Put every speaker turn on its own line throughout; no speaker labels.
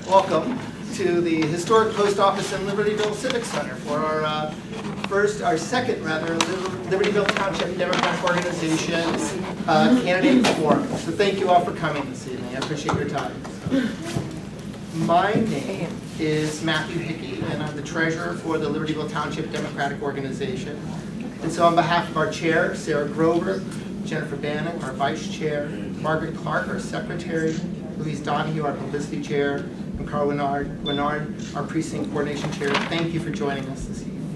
welcome to the Historic Post Office in Libertyville Civic Center for our second Libertyville Township Democratic Organization candidate forum. So thank you all for coming this evening. I appreciate your time. My name is Matthew Hickey, and I'm the treasurer for the Libertyville Township Democratic Organization. And so on behalf of our chair, Sarah Grover, Jennifer Bannon, our vice chair, Margaret Clark, our secretary, Louise Donahue, our publicity chair, and Carl Winard, our precinct coordination chair, thank you for joining us this evening.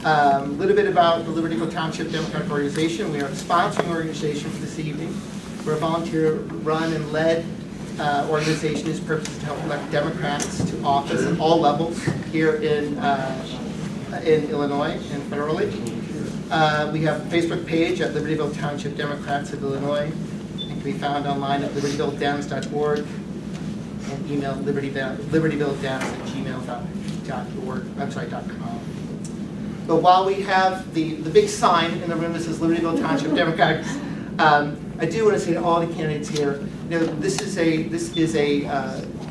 A little bit about the Libertyville Township Democratic Organization. We are a sponsoring organization for this evening. We're a volunteer-run and led organization whose purpose is to help elect Democrats to office at all levels here in Illinois and federally. We have a Facebook page at Libertyville Township Democrats of Illinois. It can be found online at libertyvilledems.org and email libertyvilledems@gmail.com. But while we have the big sign in the room that says Libertyville Township Democrats, I do want to say to all the candidates here, this is a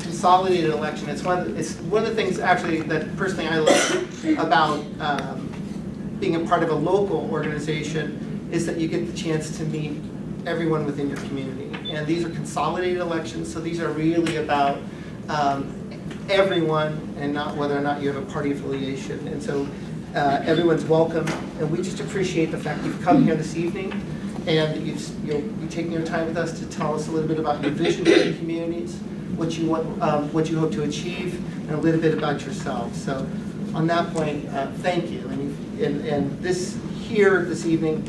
consolidated election. It's one of the things actually that personally I love about being a part of a local organization is that you get the chance to meet everyone within your community. And these are consolidated elections, so these are really about everyone and not whether or not you have a party affiliation. And so everyone's welcome, and we just appreciate the fact you've come here this evening and you've taken your time with us to tell us a little bit about your vision for the communities, what you want, what you hope to achieve, and a little bit about yourself. So on that point, thank you. And this here this evening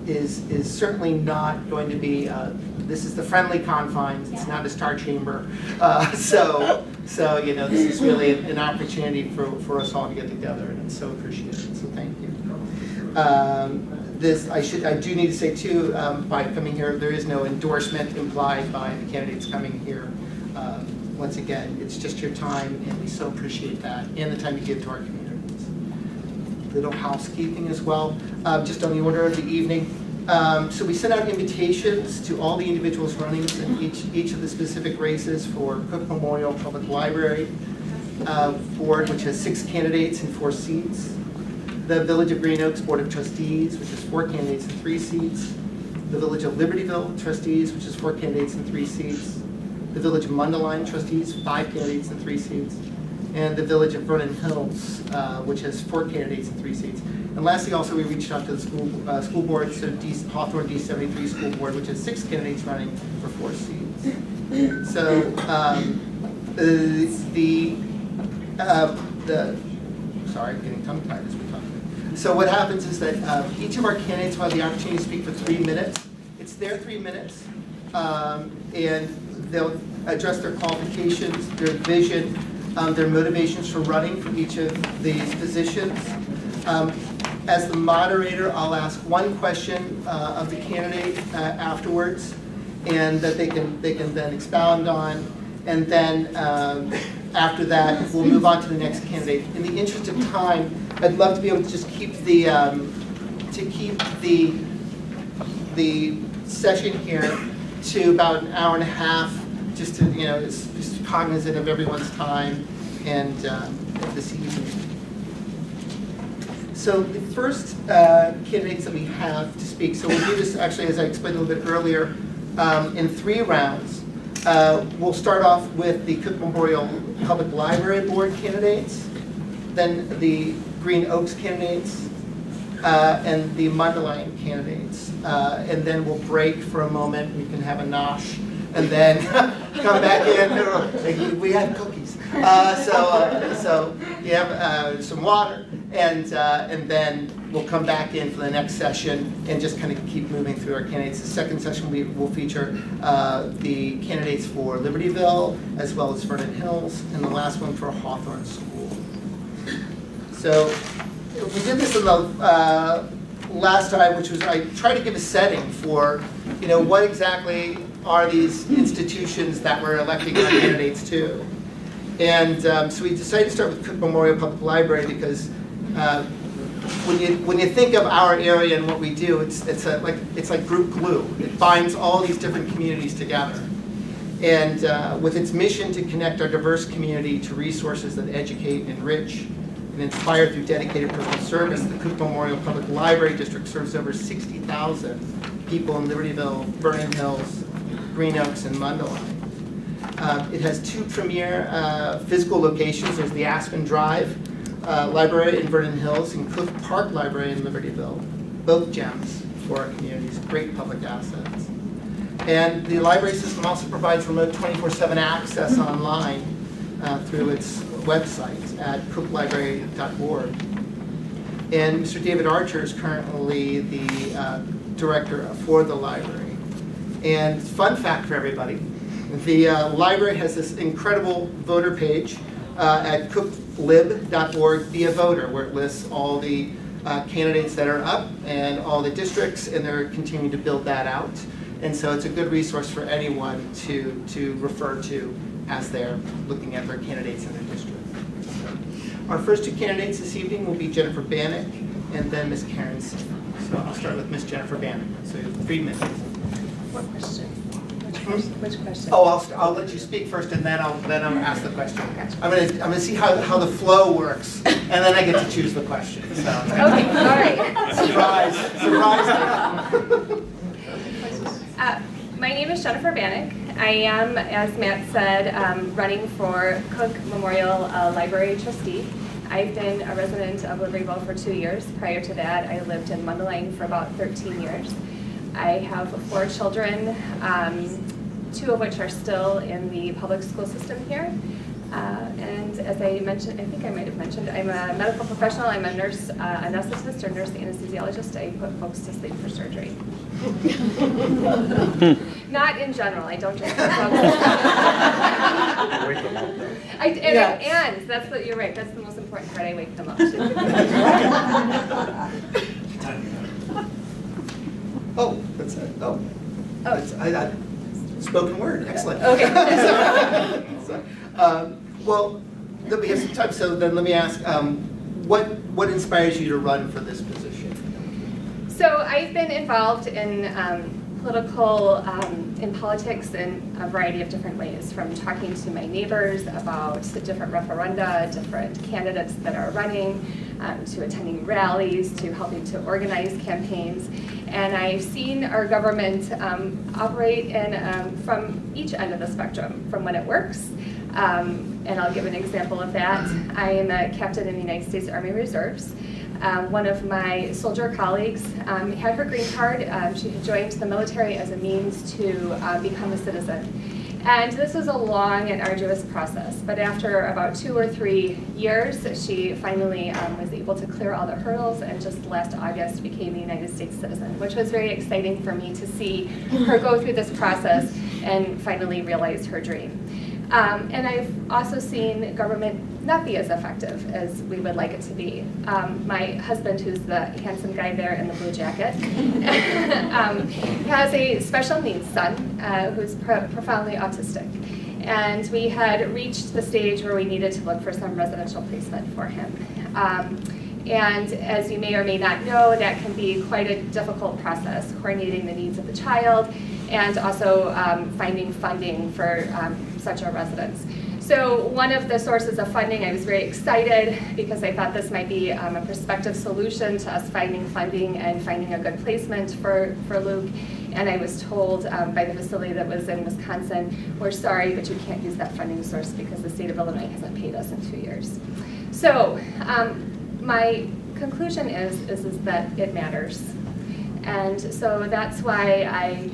is certainly not going to be, this is the friendly confines, it's not a star chamber. So this is really an opportunity for us all to get together, and it's so appreciated, so thank you. I do need to say too, by coming here, there is no endorsement implied by the candidates coming here. Once again, it's just your time, and we so appreciate that, and the time you give to our communities. Little housekeeping as well, just on the order of the evening. So we sent out invitations to all the individuals running in each of the specific races for Cook Memorial Public Library Board, which has 6 candidates and 4 seats. The Village of Green Oaks Board of Trustees, which has 4 candidates and 3 seats. The Village of Libertyville Trustees, which has 4 candidates and 3 seats. The Village of Mundelein Trustees, 5 candidates and 3 seats. And the Village of Vernon Hills, which has 4 candidates and 3 seats. And lastly, also, we reached out to the school board, so Hawthorne D73 School Board, which has 6 candidates running for 4 seats. So sorry, I'm getting tongue-tied as we talk. So what happens is that each of our candidates will have the opportunity to speak for 3 minutes. It's their 3 minutes, and they'll address their qualifications, their vision, their motivations for running for each of these positions. As the moderator, I'll ask one question of the candidate afterwards, and that they can then expound on, and then after that, we'll move on to the next candidate. In the interest of time, I'd love to be able to just keep the session here to about an hour and a half, just to just cognizant of everyone's time and this evening. So the first candidates that we have to speak, so we'll do this actually, as I explained a little bit earlier, in 3 rounds. We'll start off with the Cook Memorial Public Library Board candidates, then the Green Oaks candidates, and the Mundelein candidates. And then we'll break for a moment. We can have a nosh, and then come back in. We have cookies. So you have some water, and then we'll come back in for the next session and just kind of keep moving through our candidates. The second session will feature the candidates for Libertyville as well as Vernon Hills, and the last one for Hawthorne School. So we did this in the last time, which was I tried to give a setting for what exactly are these institutions that we're electing our candidates to. And so we decided to start with Cook Memorial Public Library because when you think of our area and what we do, it's like group glue. It binds all these different communities together. And with its mission to connect our diverse community to resources that educate, enrich, and inspire through dedicated personal service, the Cook Memorial Public Library District serves over 60,000 people in Libertyville, Vernon Hills, Green Oaks, and Mundelein. It has two premier physical locations. There's the Aspen Drive Library in Vernon Hills and Cook Park Library in Libertyville, both gems for our communities, great public assets. And the library system also provides remote 24/7 access online through its website at cooklibrary.org. And Mr. David Archer is currently the director for the library. And fun fact for everybody, the library has this incredible voter page at cooklib.org, Be a Voter, where it lists all the candidates that are up and all the districts, and they're continuing to build that out. And so it's a good resource for anyone to refer to as they're looking at their candidates in their district. So our first two candidates this evening will be Jennifer Bannock and then Ms. Karen Singer. So I'll start with Ms. Jennifer Bannock. So you have 3 minutes.
What question? Which question?
Oh, I'll let you speak first, and then I'll ask the question. I'm gonna see how the flow works, and then I get to choose the question. So.
Okay, all right.
Surprise.
My name is Jennifer Bannock. I am, as Matt said, running for Cook Memorial Library trustee. I've been a resident of Libertyville for 2 years. Prior to that, I lived in Mundelein for about 13 years. I have 4 children, 2 of which are still in the public school system here. And as I mentioned, I think I might have mentioned, I'm a medical professional. I'm a nurse, anesthetist or nurse anesthesiologist. I put folks to sleep for surgery. Not in general. I don't just put folks to sleep. And that's what you're right. That's the most important part. I wake them up too.
Oh, that's it. Oh. I spoken word. Excellent.
Okay.
Well, then we have some time. So then let me ask, what inspires you to run for this position?
So I've been involved in in politics in a variety of different ways, from talking to my neighbors about the different referenda, different candidates that are running, to attending rallies, to helping to organize campaigns. And I've seen our government operate from each end of the spectrum, from when it works. And I'll give an example of that. I am a captain in the United States Army Reserves. One of my soldier colleagues had her green card. She had joined the military as a means to become a citizen. And this was a long and arduous process, but after about 2 or 3 years, she finally was able to clear all the hurdles, and just last August became a United States citizen, which was very exciting for me to see her go through this process and finally realize her dream. And I've also seen government not be as effective as we would like it to be. My husband, who's the handsome guy there in the blue jacket, has a special needs son who's profoundly autistic. And we had reached the stage where we needed to look for some residential placement for him. And as you may or may not know, that can be quite a difficult process, coordinating the needs of the child and also finding funding for such a residence. So one of the sources of funding, I was very excited because I thought this might be a prospective solution to us finding funding and finding a good placement for Luke. And I was told by the facility that was in Wisconsin, we're sorry, but you can't use that funding source because the state of Illinois hasn't paid us in 2 years. So my conclusion is that it matters. And so that's why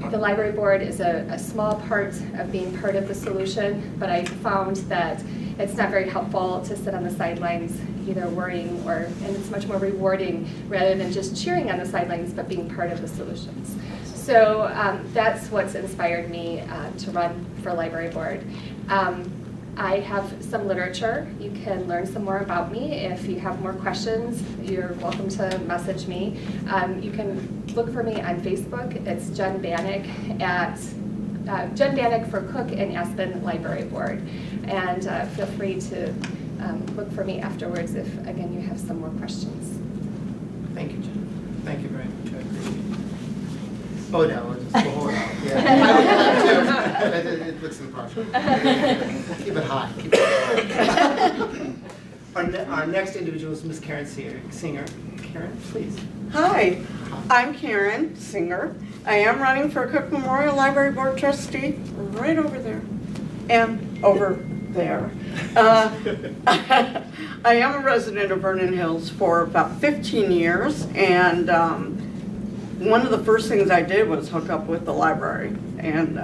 the library board is a small part of being part of the solution, but I found that it's not very helpful to sit on the sidelines either worrying and it's much more rewarding rather than just cheering on the sidelines, but being part of the solutions. So that's what's inspired me to run for library board. I have some literature. You can learn some more about me. If you have more questions, you're welcome to message me. You can look for me on Facebook. It's Jen Bannock at Jen Bannock for Cook and Aspen Library Board. And feel free to look for me afterwards if, again, you have some more questions.
Thank you, Jen. Thank you very much. I appreciate it. Oh, no, we'll hold on. Yeah. I would love to. It looks in the project. Keep it high. Keep it high. Our next individual is Ms. Karen Singer. Karen, please.
Hi, I'm Karen Singer. I am running for Cook Memorial Library Board Trustee, right over there, and over there. I am a resident of Vernon Hills for about 15 years, and one of the first things I did was hook up with the library. And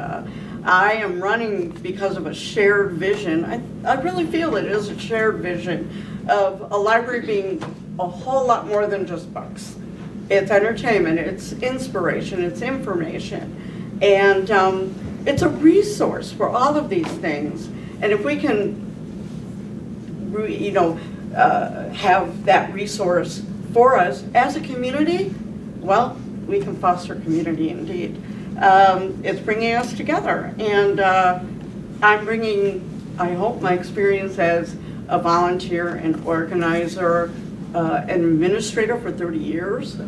I am running because of a shared vision. I really feel it is a shared vision of a library being a whole lot more than just books. It's entertainment, it's inspiration, it's information, and it's a resource for all of these things. And if we can, have that resource for us as a community, well, we can foster community indeed. It's bringing us together, and I'm bringing, I hope, my experience as a volunteer and organizer, an administrator for 30 years,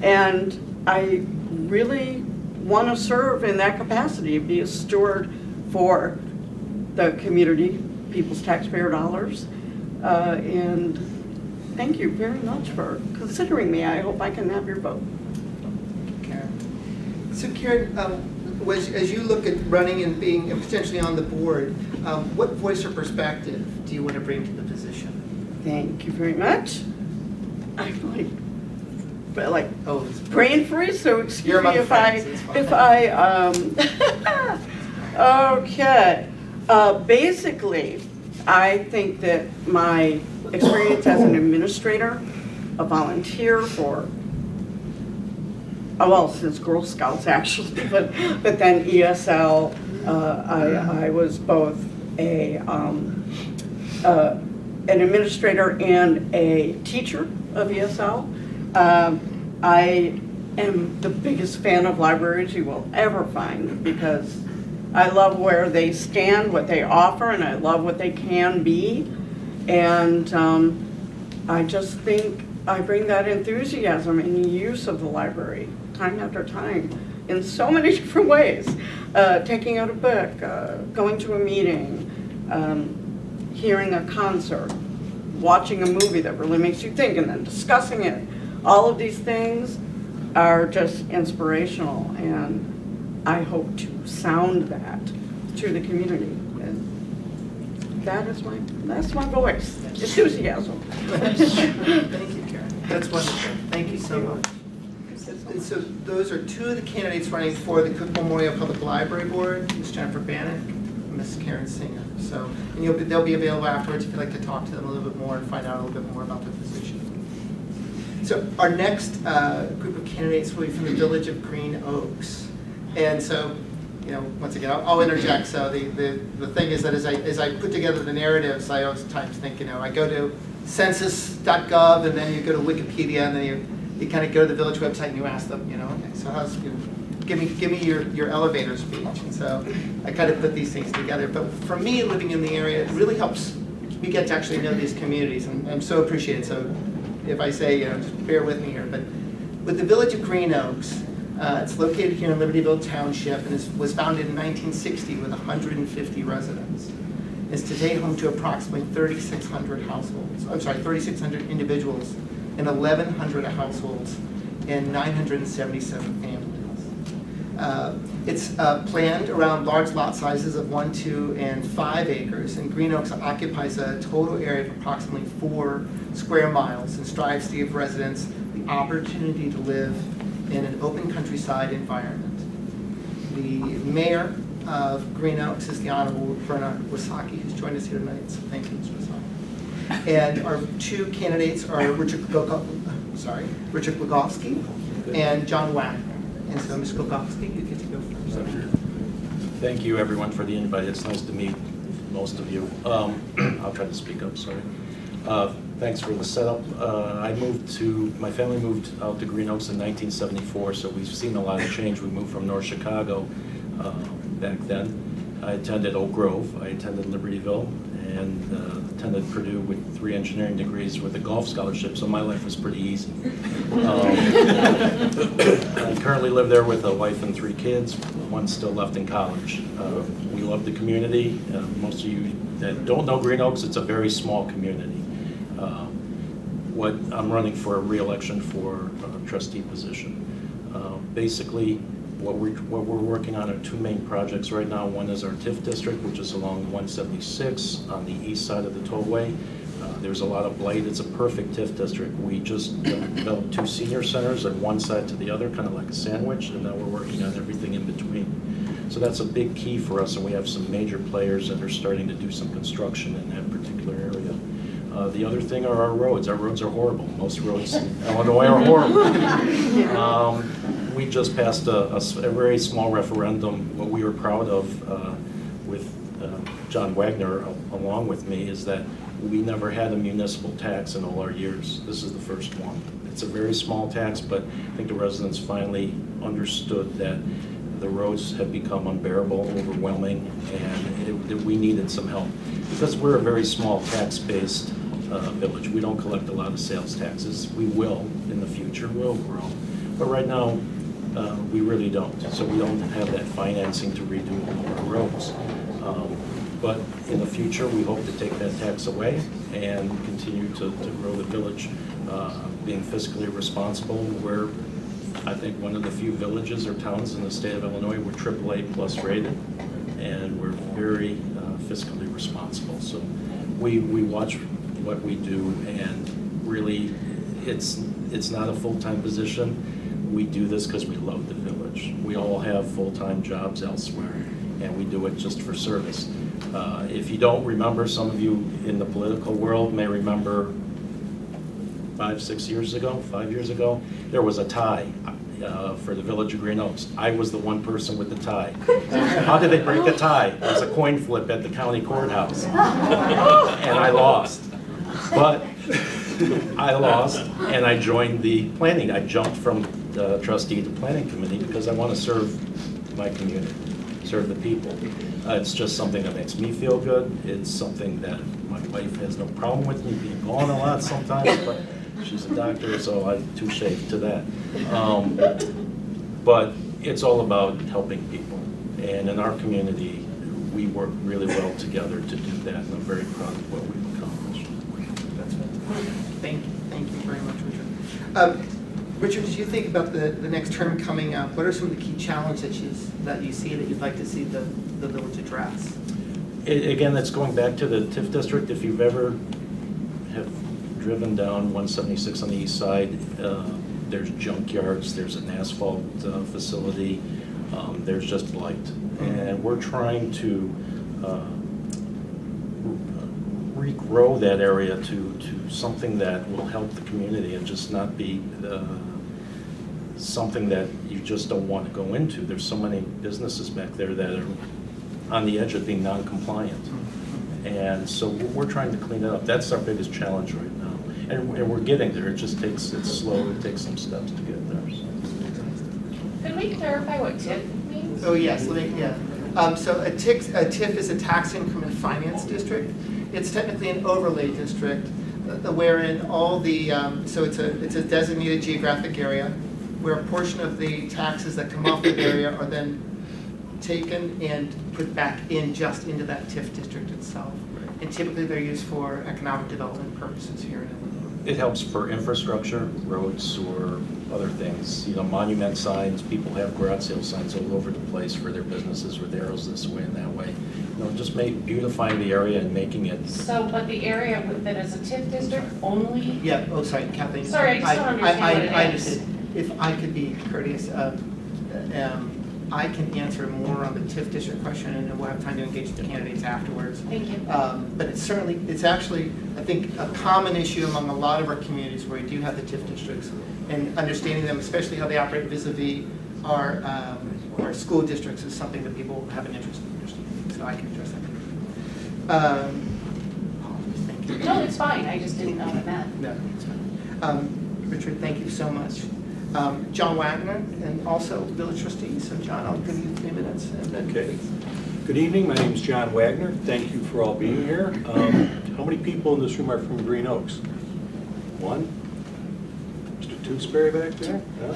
and I really want to serve in that capacity, be a steward for the community, people's taxpayer dollars, and thank you very much for considering me. I hope I can have your vote.
Karen. So Karen, as you look at running and being potentially on the board, what voice or perspective do you want to bring to the position?
Thank you very much. I'm like brain freeze, so excuse me if okay. Basically, I think that my experience as an administrator, a volunteer for, well, since Girl Scouts actually, but then ESL, I was both an administrator and a teacher of ESL. I am the biggest fan of libraries you will ever find because I love where they stand, what they offer, and I love what they can be. And I just think I bring that enthusiasm and use of the library time after time in so many different ways. Taking out a book, going to a meeting, hearing a concert, watching a movie that really makes you think, and then discussing it. All of these things are just inspirational, and I hope to sound that to the community. And that's my voice, enthusiasm.
Thank you, Karen. That's wonderful. Thank you so much. And so those are two of the candidates running for the Cook Memorial Public Library Board, Ms. Jennifer Bannock and Ms. Karen Singer. So, and they'll be available afterwards if you'd like to talk to them a little bit more and find out a little bit more about the position. So our next group of candidates will be from the Village of Green Oaks. And so, once again, I'll interject. So the thing is that as I put together the narratives, I always times think, I go to census.gov and then you go to Wikipedia and then you kind of go to the village website and you ask them, okay, so how's, give me your elevator speech. And so I kind of put these things together. But for me, living in the area, it really helps me get to actually know these communities. And I'm so appreciated. So if I say, just bear with me here. But with the Village of Green Oaks, it's located here in Libertyville Township and was founded in 1960 with 150 residents. It's today home to approximately 3,600 households. I'm sorry, 3,600 individuals and 1,100 households and 977 families. It's planned around large lot sizes of 1, 2, and 5 acres, and Green Oaks occupies a total area of approximately 4 square miles and strives to give residents the opportunity to live in an open countryside environment. The mayor of Green Oaks is the Honorable Bernard Wasaki, who's joined us here tonight, so thank you, Mr. Wasaki. And our two candidates are Richard Glogowski and John Wagner. And so, Ms. Glogowski, you get to go first.
Thank you, everyone, for the invite. It's nice to meet most of you. I'll try to speak up, sorry. Thanks for the setup. My family moved out to Green Oaks in 1974, so we've seen a lot of change. We moved from North Chicago back then. I attended Oak Grove, I attended Libertyville, and attended Purdue with 3 engineering degrees with a golf scholarship, so my life was pretty easy. I currently live there with a wife and 3 kids, one still left in college. We love the community. Most of you that don't know Green Oaks, it's a very small community. I'm running for a re-election for a trustee position. Basically, what we're working on are 2 main projects right now. One is our TIF district, which is along 176 on the east side of the tollway. There's a lot of blight. It's a perfect TIF district. We just developed 2 senior centers on one side to the other, kind of like a sandwich, and now we're working on everything in between. So that's a big key for us, and we have some major players that are starting to do some construction in that particular area. The other thing are our roads. Our roads are horrible. Most roads in Illinois are horrible. We just passed a very small referendum. What we were proud of with John Wagner along with me is that we never had a municipal tax in all our years. This is the first one. It's a very small tax, but I think the residents finally understood that the roads have become unbearable, overwhelming, and that we needed some help. Because we're a very small tax-based village. We don't collect a lot of sales taxes. We will in the future. We'll grow. But right now, we really don't. So we don't have that financing to redo all our roads. But in the future, we hope to take that tax away and continue to grow the village, being fiscally responsible. We're, I think, one of the few villages or towns in the state of Illinois we're AAA plus rated, and we're very fiscally responsible. So we watch what we do, and really, it's not a full-time position. We do this because we love the village. We all have full-time jobs elsewhere, and we do it just for service. If you don't remember, some of you in the political world may remember 5 years ago, there was a tie for the Village of Green Oaks. I was the one person with the tie. How did they break the tie? It was a coin flip at the county courthouse, and I lost. But I lost, and I joined the planning. I jumped from trustee to planning committee because I want to serve my community, serve the people. It's just something that makes me feel good. It's something that my wife has no problem with me being gone a lot sometimes, but she's a doctor, so I touche to that. But it's all about helping people. And in our community, we work really well together to do that, and I'm very proud of what we've accomplished.
That's fantastic. Thank you very much, Richard. Richard, as you think about the next term coming up, what are some of the key challenges that you see that you'd like to see the village address?
Again, that's going back to the TIF district. If you've ever have driven down 176 on the east side, there's junkyards, there's an asphalt facility, there's just blight. And we're trying to regrow that area to something that will help the community and just not be something that you just don't want to go into. There's so many businesses back there that are on the edge of being non-compliant. And so we're trying to clean it up. That's our biggest challenge right now. And we're getting there. It's slow. It takes some steps to get there. So.
Could we clarify what TIF means?
Oh, yes. So a TIF is a tax increment finance district. It's technically an overlay district, wherein all the, so it's a designated geographic area where a portion of the taxes that come off the area are then taken and put back just into that TIF district itself. And typically they're used for economic development purposes here in Illinois.
It helps for infrastructure, roads, or other things. Monument signs, people have garage sale signs all over the place for their businesses with arrows this way and that way. Just beautifying the area and making it.
So, but the area that is a TIF district only?
Yeah, oh, sorry, Kathleen.
Sorry, I just don't understand what it
I
is.
understand. If I could be courteous, I can answer more on the TIF district question, and then we'll have time to engage the candidates afterwards.
Thank you.
But it's actually, I think, a common issue among a lot of our communities where we do have the TIF districts, and understanding them, especially how they operate vis-a-vis our school districts, is something that people have an interest in understanding. So I can address that. Thank you.
No, it's fine. I just didn't know what it meant.
No, it's fine. Richard, thank you so much. John Wagner, and also village trustee. So John, I'll give you 3 minutes. And then
Okay.
please.
Good evening, my name is John Wagner. Thank you for all being here. How many people in this room are from Green Oaks? One? Mr. Tewksbury back there? No?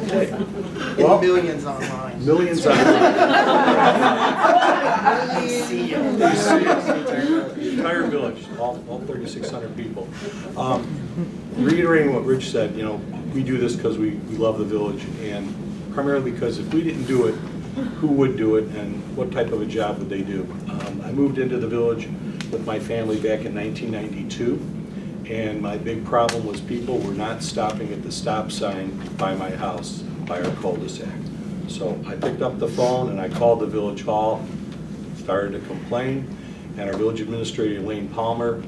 Okay.
And millions online.
Millions on
See you.
the entire village, all 3,600 people. Reiterating what Rich said, you know, we do this because we love the village, and primarily because if we didn't do it, who would do it, and what type of a job would they do? I moved into the village with my family back in 1992, and my big problem was people were not stopping at the stop sign by my house, by our cul-de-sac. So I picked up the phone and I called the village hall, started to complain, and our village administrator, Elaine Palmer,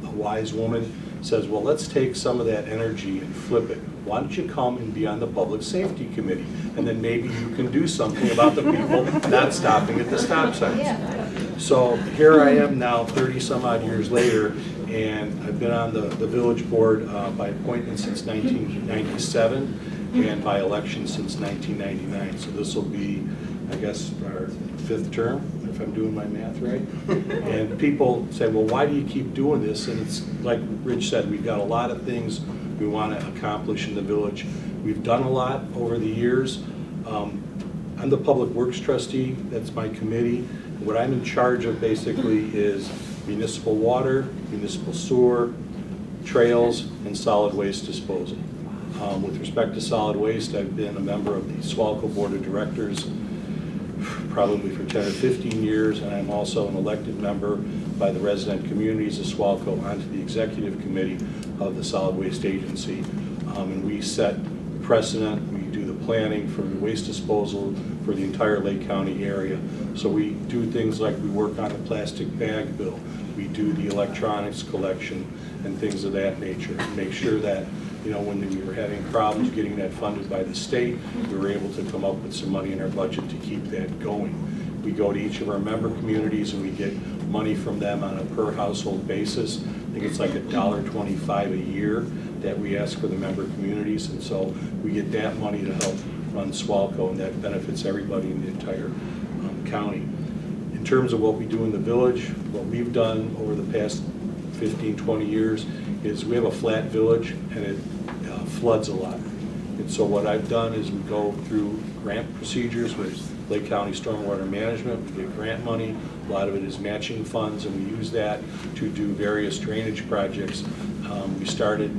a wise woman, says, well, let's take some of that energy and flip it. Why don't you come and be on the Public Safety Committee? And then maybe you can do something about the people not stopping at the stop signs. So here I am now, 30 some odd years later, and I've been on the village board by appointment since 1997 and by election since 1999. So this will be, I guess, our 5th term, if I'm doing my math right. And people say, well, why do you keep doing this? And it's like Rich said, we've got a lot of things we want to accomplish in the village. We've done a lot over the years. I'm the Public Works trustee, that's my committee. What I'm in charge of basically is municipal water, municipal sewer, trails, and solid waste disposal. With respect to solid waste, I've been a member of the Swalco Board of Directors probably for 10 or 15 years, and I'm also an elected member by the resident communities of Swalco onto the executive committee of the Solid Waste Agency. And we set precedent, we do the planning for the waste disposal for the entire Lake County area. So we do things like we work on a plastic bag bill, we do the electronics collection and things of that nature. Make sure that, you know, when we were having problems getting that funded by the state, we were able to come up with some money in our budget to keep that going. We go to each of our member communities and we get money from them on a per household basis. I think it's like $1.25 a year that we ask for the member communities, and so we get that money to help run Swalco, and that benefits everybody in the entire county. In terms of what we do in the village, what we've done over the past 15, 20 years is we have a flat village and it floods a lot. And so what I've done is we go through grant procedures with Lake County Stormwater Management. We get grant money. A lot of it is matching funds, and we use that to do various drainage projects. We started,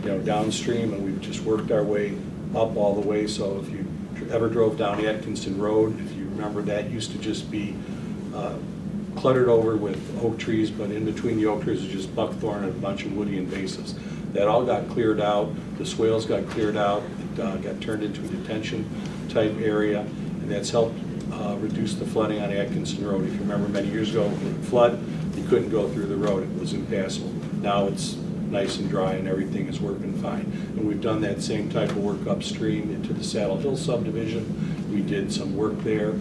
you know, downstream, and we've just worked our way up all the way. So if you ever drove down Atkinson Road, if you remember, that used to just be cluttered over with oak trees, but in between the oak trees is just buckthorn and a bunch of woody invasives. That all got cleared out. The swales got cleared out. It got turned into a detention type area, and that's helped reduce the flooding on Atkinson Road. If you remember, many years ago, when it flooded, you couldn't go through the road. It was impassable. Now it's nice and dry and everything is working fine. And we've done that same type of work upstream into the Saddle Hill subdivision. We did some work there,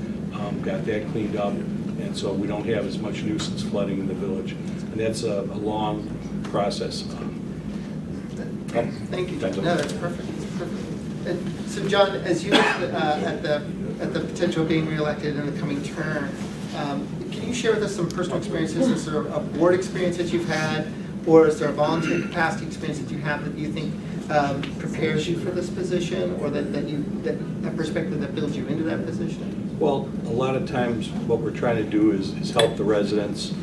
got that cleaned up, and so we don't have as much nuisance flooding in the village. And that's a long process.
Thank you. No, that's perfect. That's perfect. And so, John, as you look at the potential of being reelected in the coming term, can you share with us some personal experiences? Is there a board experience that you've had, or is there a volunteer capacity experience that you have that you think prepares you for this position, or that perspective that builds you into that position?
Well, a lot of times what we're trying to do is help the residents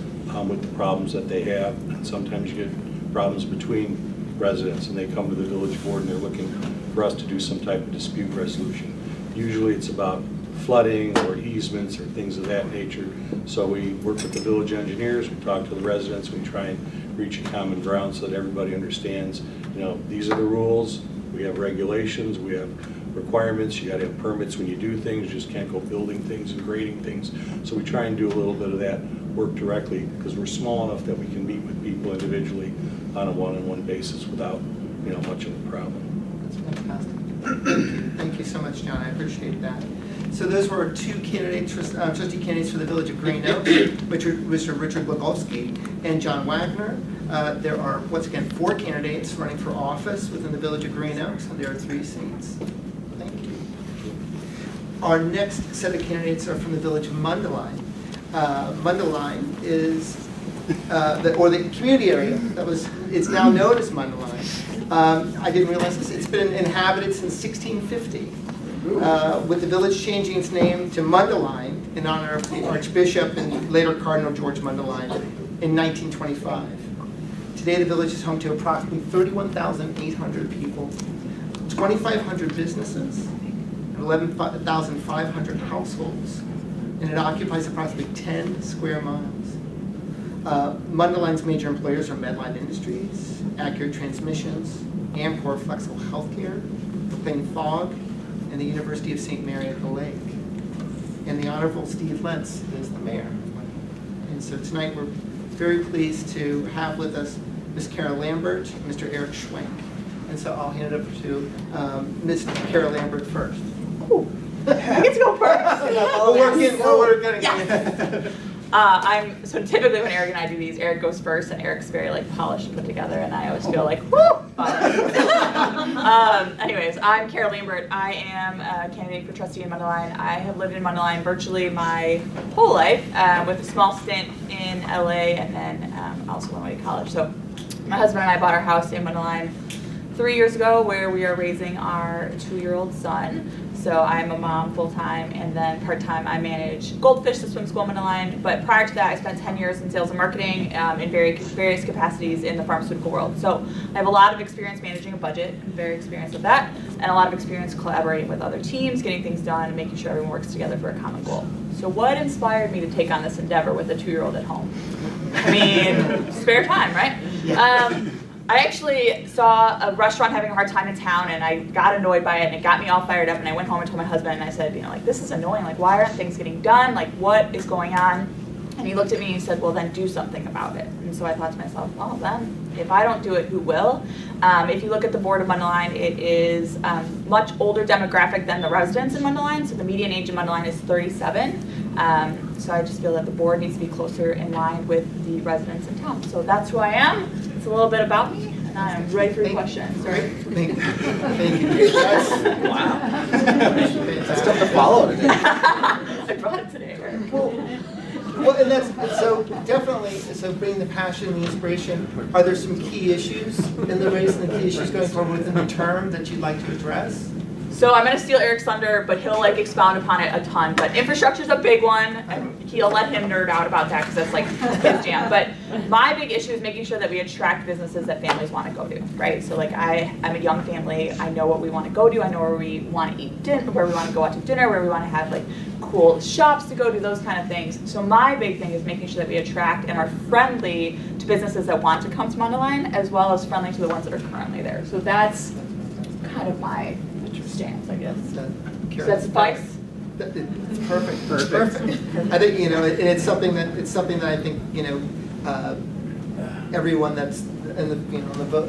with the problems that they have. And sometimes you get problems between residents, and they come to the village board and they're looking for us to do some type of dispute resolution. Usually it's about flooding or easements or things of that nature. So we work with the village engineers, we talk to the residents, we try and reach a common ground so that everybody understands, you know, these are the rules, we have regulations, we have requirements, you gotta have permits when you do things, you just can't go building things and grading things. So we try and do a little bit of that work directly, because we're small enough that we can meet with people individually on a one-on-one basis without, you know, much of a problem.
That's fantastic. Thank you so much, John. I appreciate that. So those were two candidates, trustee candidates for the Village of Green Oaks, Mr. Richard Glogolski and John Wagner. There are, once again, 4 candidates running for office within the Village of Green Oaks, and there are 3 seats. Thank you. Our next set of candidates are from the village of Mundelein. Mundelein is, or the community area it's now known as Mundelein. I didn't realize this, it's been inhabited since 1650, with the village changing its name to Mundelein in honor of the Archbishop and later Cardinal George Mundelein in 1925. Today the village is home to approximately 31,800 people, 2,500 businesses, 11,500 households, and it occupies approximately 10 square miles. Mundelein's major employers are Medline Industries, Accurate Transmissions, Amcor Flexible Healthcare, McLean Fogg, and the University of St. Mary at the Lake. And the Honorable Steve Lentz is the mayor. And so tonight we're very pleased to have with us Ms. Carol Lambert and Mr. Eric Schwenk. And so I'll hand it over to Ms. Carol Lambert first.
Ooh. I get to go first.
We're getting
So typically when Eric and I do these, Eric goes first, and Eric's very like polished and put together, and I always feel like, woo! Anyways, I'm Carol Lambert. I am a candidate for trustee in Mundelein. I have lived in Mundelein virtually my whole life, with a small stint in LA, and then also went away to college. So my husband and I bought our house in Mundelein 3 years ago, where we are raising our 2-year-old son. So I'm a mom full-time, and then part-time I manage Goldfish, the swim school in Mundelein. But prior to that, I spent 10 years in sales and marketing in various capacities in the pharmaceutical world. So I have a lot of experience managing a budget, I'm very experienced with that, and a lot of experience collaborating with other teams, getting things done, and making sure everyone works together for a common goal. So what inspired me to take on this endeavor with a 2-year-old at home? I mean, spare time, right? I actually saw a restaurant having a hard time in town, and I got annoyed by it, and it got me all fired up, and I went home and told my husband, and I said, like, this is annoying, like, why aren't things getting done, like, what is going on? And he looked at me and he said, well, then do something about it. And so I thought to myself, well, then, if I don't do it, who will? If you look at the board of Mundelein, it is much older demographic than the residents in Mundelein, so the median age in Mundelein is 37. So I just feel that the board needs to be closer in line with the residents in town. So that's who I am. It's a little bit about me, and I'm ready for your questions. Sorry.
Thank you.
Wow.
That's
tough to follow today.
I brought it today, right?
Well, and that's, so definitely, so bringing the passion and the inspiration, are there some key issues in the race and the key issues going forward within the term that you'd like to address?
So I'm going to steal Eric's thunder, but he'll like expound upon it a ton. But infrastructure's a big one, and he'll let him nerd out about that because that's like his jam. But my big issue is making sure that we attract businesses that families want to go to, right? So like I'm a young family. I know what we want to go to. I know where we want to eat dinner, where we want to go out to dinner, where we want to have like cool shops to go to, those kind of things. So my big thing is making sure that we attract and are friendly to businesses that want to come to Mundelein, as well as friendly to the ones that are currently there. So that's kind of my stance, I guess. Does that suffice?
It's perfect. Perfect. I think, and it's something that I think, everyone that's in the,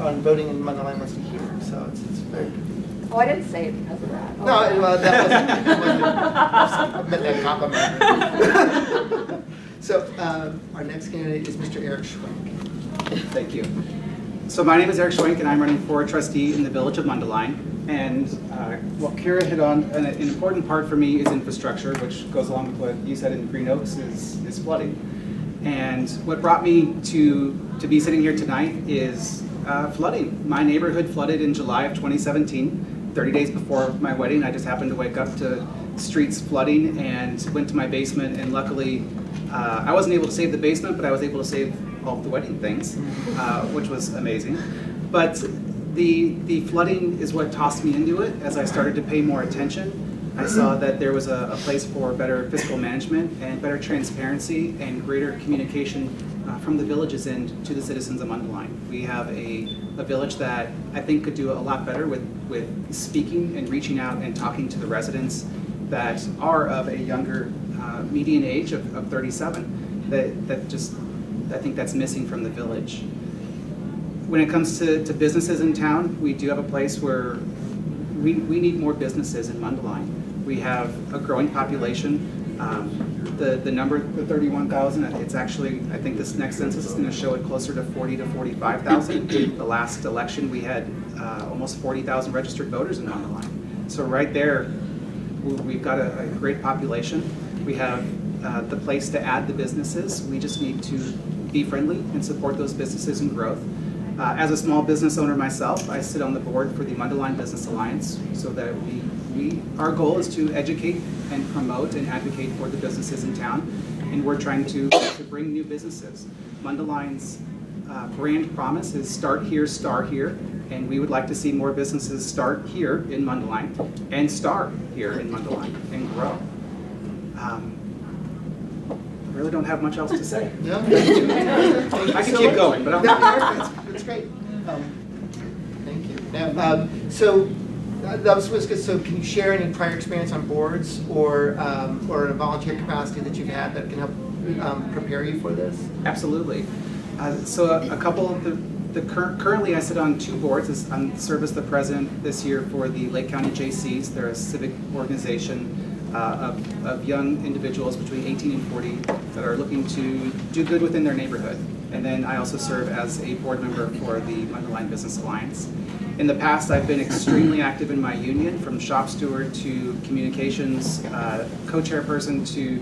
on voting in Mundelein wants to hear. So it's very.
Oh, I didn't say it because of that.
No, well, that wasn't, I meant that compliment. So our next candidate is Mr. Eric Schwenk.
Thank you. So my name is Eric Schwenk, and I'm running for trustee in the village of Mundelein. And what Kira hit on, an important part for me is infrastructure, which goes along with what you said in Green Oaks, is flooding. And what brought me to be sitting here tonight is flooding. My neighborhood flooded in July of 2017, 30 days before my wedding. I just happened to wake up to streets flooding and went to my basement, and luckily I wasn't able to save the basement, but I was able to save all of the wedding things, which was amazing. But the flooding is what tossed me into it. As I started to pay more attention, I saw that there was a place for better fiscal management and better transparency and greater communication from the village's end to the citizens of Mundelein. We have a village that I think could do a lot better with speaking and reaching out and talking to the residents that are of a younger median age of 37. That just, I think that's missing from the village. When it comes to businesses in town, we do have a place where we need more businesses in Mundelein. We have a growing population. The number, the 31,000, it's actually, I think this next census is going to show it closer to 40 to 45,000. The last election, we had almost 40,000 registered voters in Mundelein. So right there, We've got a great population. We have the place to add the businesses. We just need to be friendly and support those businesses and growth. As a small business owner myself, I sit on the board for the Mundelein Business Alliance, so that our goal is to educate and promote and advocate for the businesses in town, and we're trying to bring new businesses. Mundelein's brand promise is start here, star here, and we would like to see more businesses start here in Mundelein and star here in Mundelein and grow. I really don't have much else to say.
No, thank you. Thank you
I can
so
keep
much.
going, but I'll-
No, that's great. Thank you. Now, so that was good. So can you share any prior experience on boards or in a volunteer capacity that you've had that can help prepare you for this?
Absolutely. So a couple of currently I sit on 2 boards. I serve as the president this year for the Lake County JCs. They're a civic organization of young individuals between 18 and 40 that are looking to do good within their neighborhood. And then I also serve as a board member for the Mundelein Business Alliance. In the past, I've been extremely active in my union, from shop steward to communications, co-chairperson to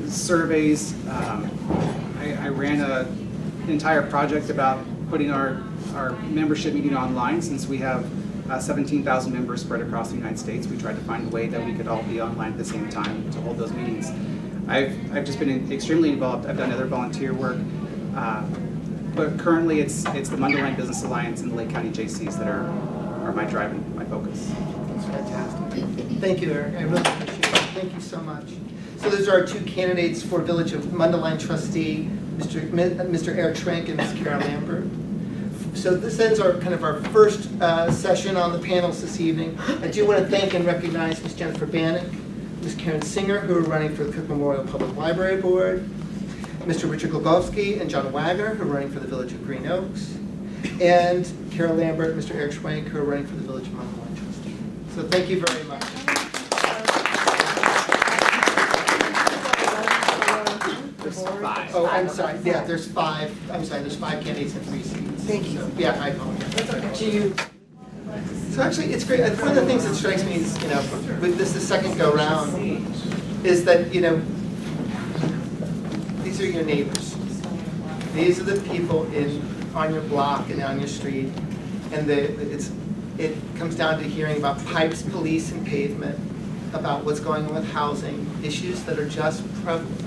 surveys. I ran an entire project about putting our membership meeting online. Since we have 17,000 members spread across the United States, we tried to find a way that we could all be online at the same time to hold those meetings. I've just been extremely involved. I've done other volunteer work, but currently it's the Mundelein Business Alliance and the Lake County JCs that are my focus.
That's fantastic. Thank you, Eric. I really appreciate it. Thank you so much. So those are our 2 candidates for Village of Mundelein trustee, Mr. Eric Schwenk and Ms. Carol Lambert. So this ends our first session on the panels this evening. I do want to thank and recognize Ms. Jennifer Bannock, Ms. Karen Singer, who are running for the Cook Memorial Public Library Board, Mr. Richard Glogowski and John Wagner, who are running for the Village of Green Oaks, and Carol Lambert, Mr. Eric Schwenk, who are running for the Village of Mundelein trustee. So thank you very much. There's 5. Oh, I'm sorry. Yeah, there's 5. I'm sorry, there's 5 candidates and 3 seats. Thank you. So, yeah, I apologize. So actually, it's great. One of the things that strikes me is, with this the second go round, is that, these are your neighbors. These are the people on your block and on your street, and it comes down to hearing about pipes, police, and pavement, about what's going on with housing, issues that are just prevalent.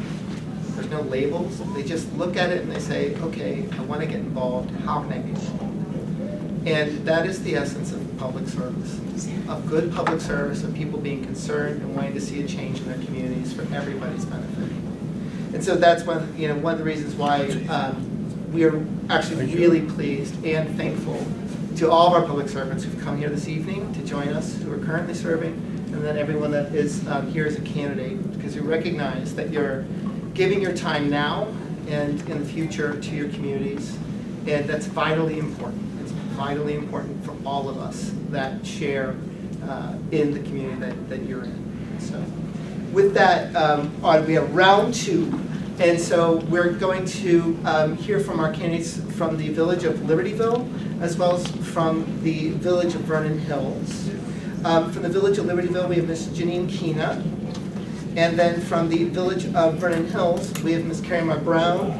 There's no labels. They just look at it and they say, okay, I want to get involved. How can I be involved? And that is the essence of public service, of good public service, of people being concerned and wanting to see a change in their communities for everybody's benefit. And so that's one of the reasons why we are actually really pleased and thankful to all of our public servants who've come here this evening to join us, who are currently serving, and then everyone that is here as a candidate, because we recognize that you're giving your time now and in the future to your communities, and that's vitally important. It's vitally important for all of us that share in the community that you're in. So with that, we have round 2. And so we're going to hear from our candidates from the Village of Libertyville, as well as from the Village of Vernon Hills. From the Village of Libertyville, we have Ms. Janine Keena. And then from the Village of Vernon Hills, we have Ms. Carrie Mar Brown,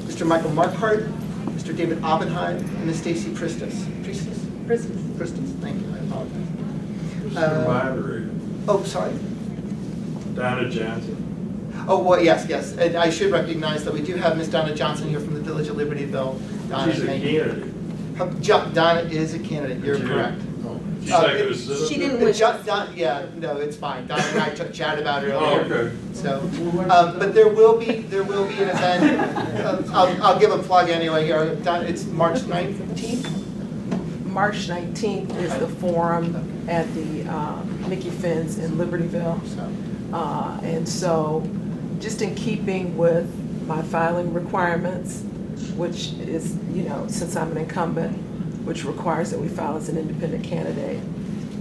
Mr. Michael Markhart, Mr. David Oppenheim, and Ms. Stacy Pristis. Pristis, thank you, I apologize.
Mr. Moderator,
Oh, sorry.
Donna Johnson.
Oh, well, yes. And I should recognize that we do have Ms. Donna Johnson here from the Village of Libertyville. Donna,
She's a
thank you.
candidate.
Donna is a candidate, you're
She
correct.
Oh, she's not going to sit up
She
there?
didn't wish.
Yeah, no, it's fine. Donna and I chatted about it
Oh,
earlier.
okay.
So, but there will be an event. I'll give a plug anyway here. It's March 19th.
March 19th is the forum at the Mickey Finn's in Libertyville. And so, just in keeping with my filing requirements, which is, since I'm an incumbent, which requires that we file as an independent candidate,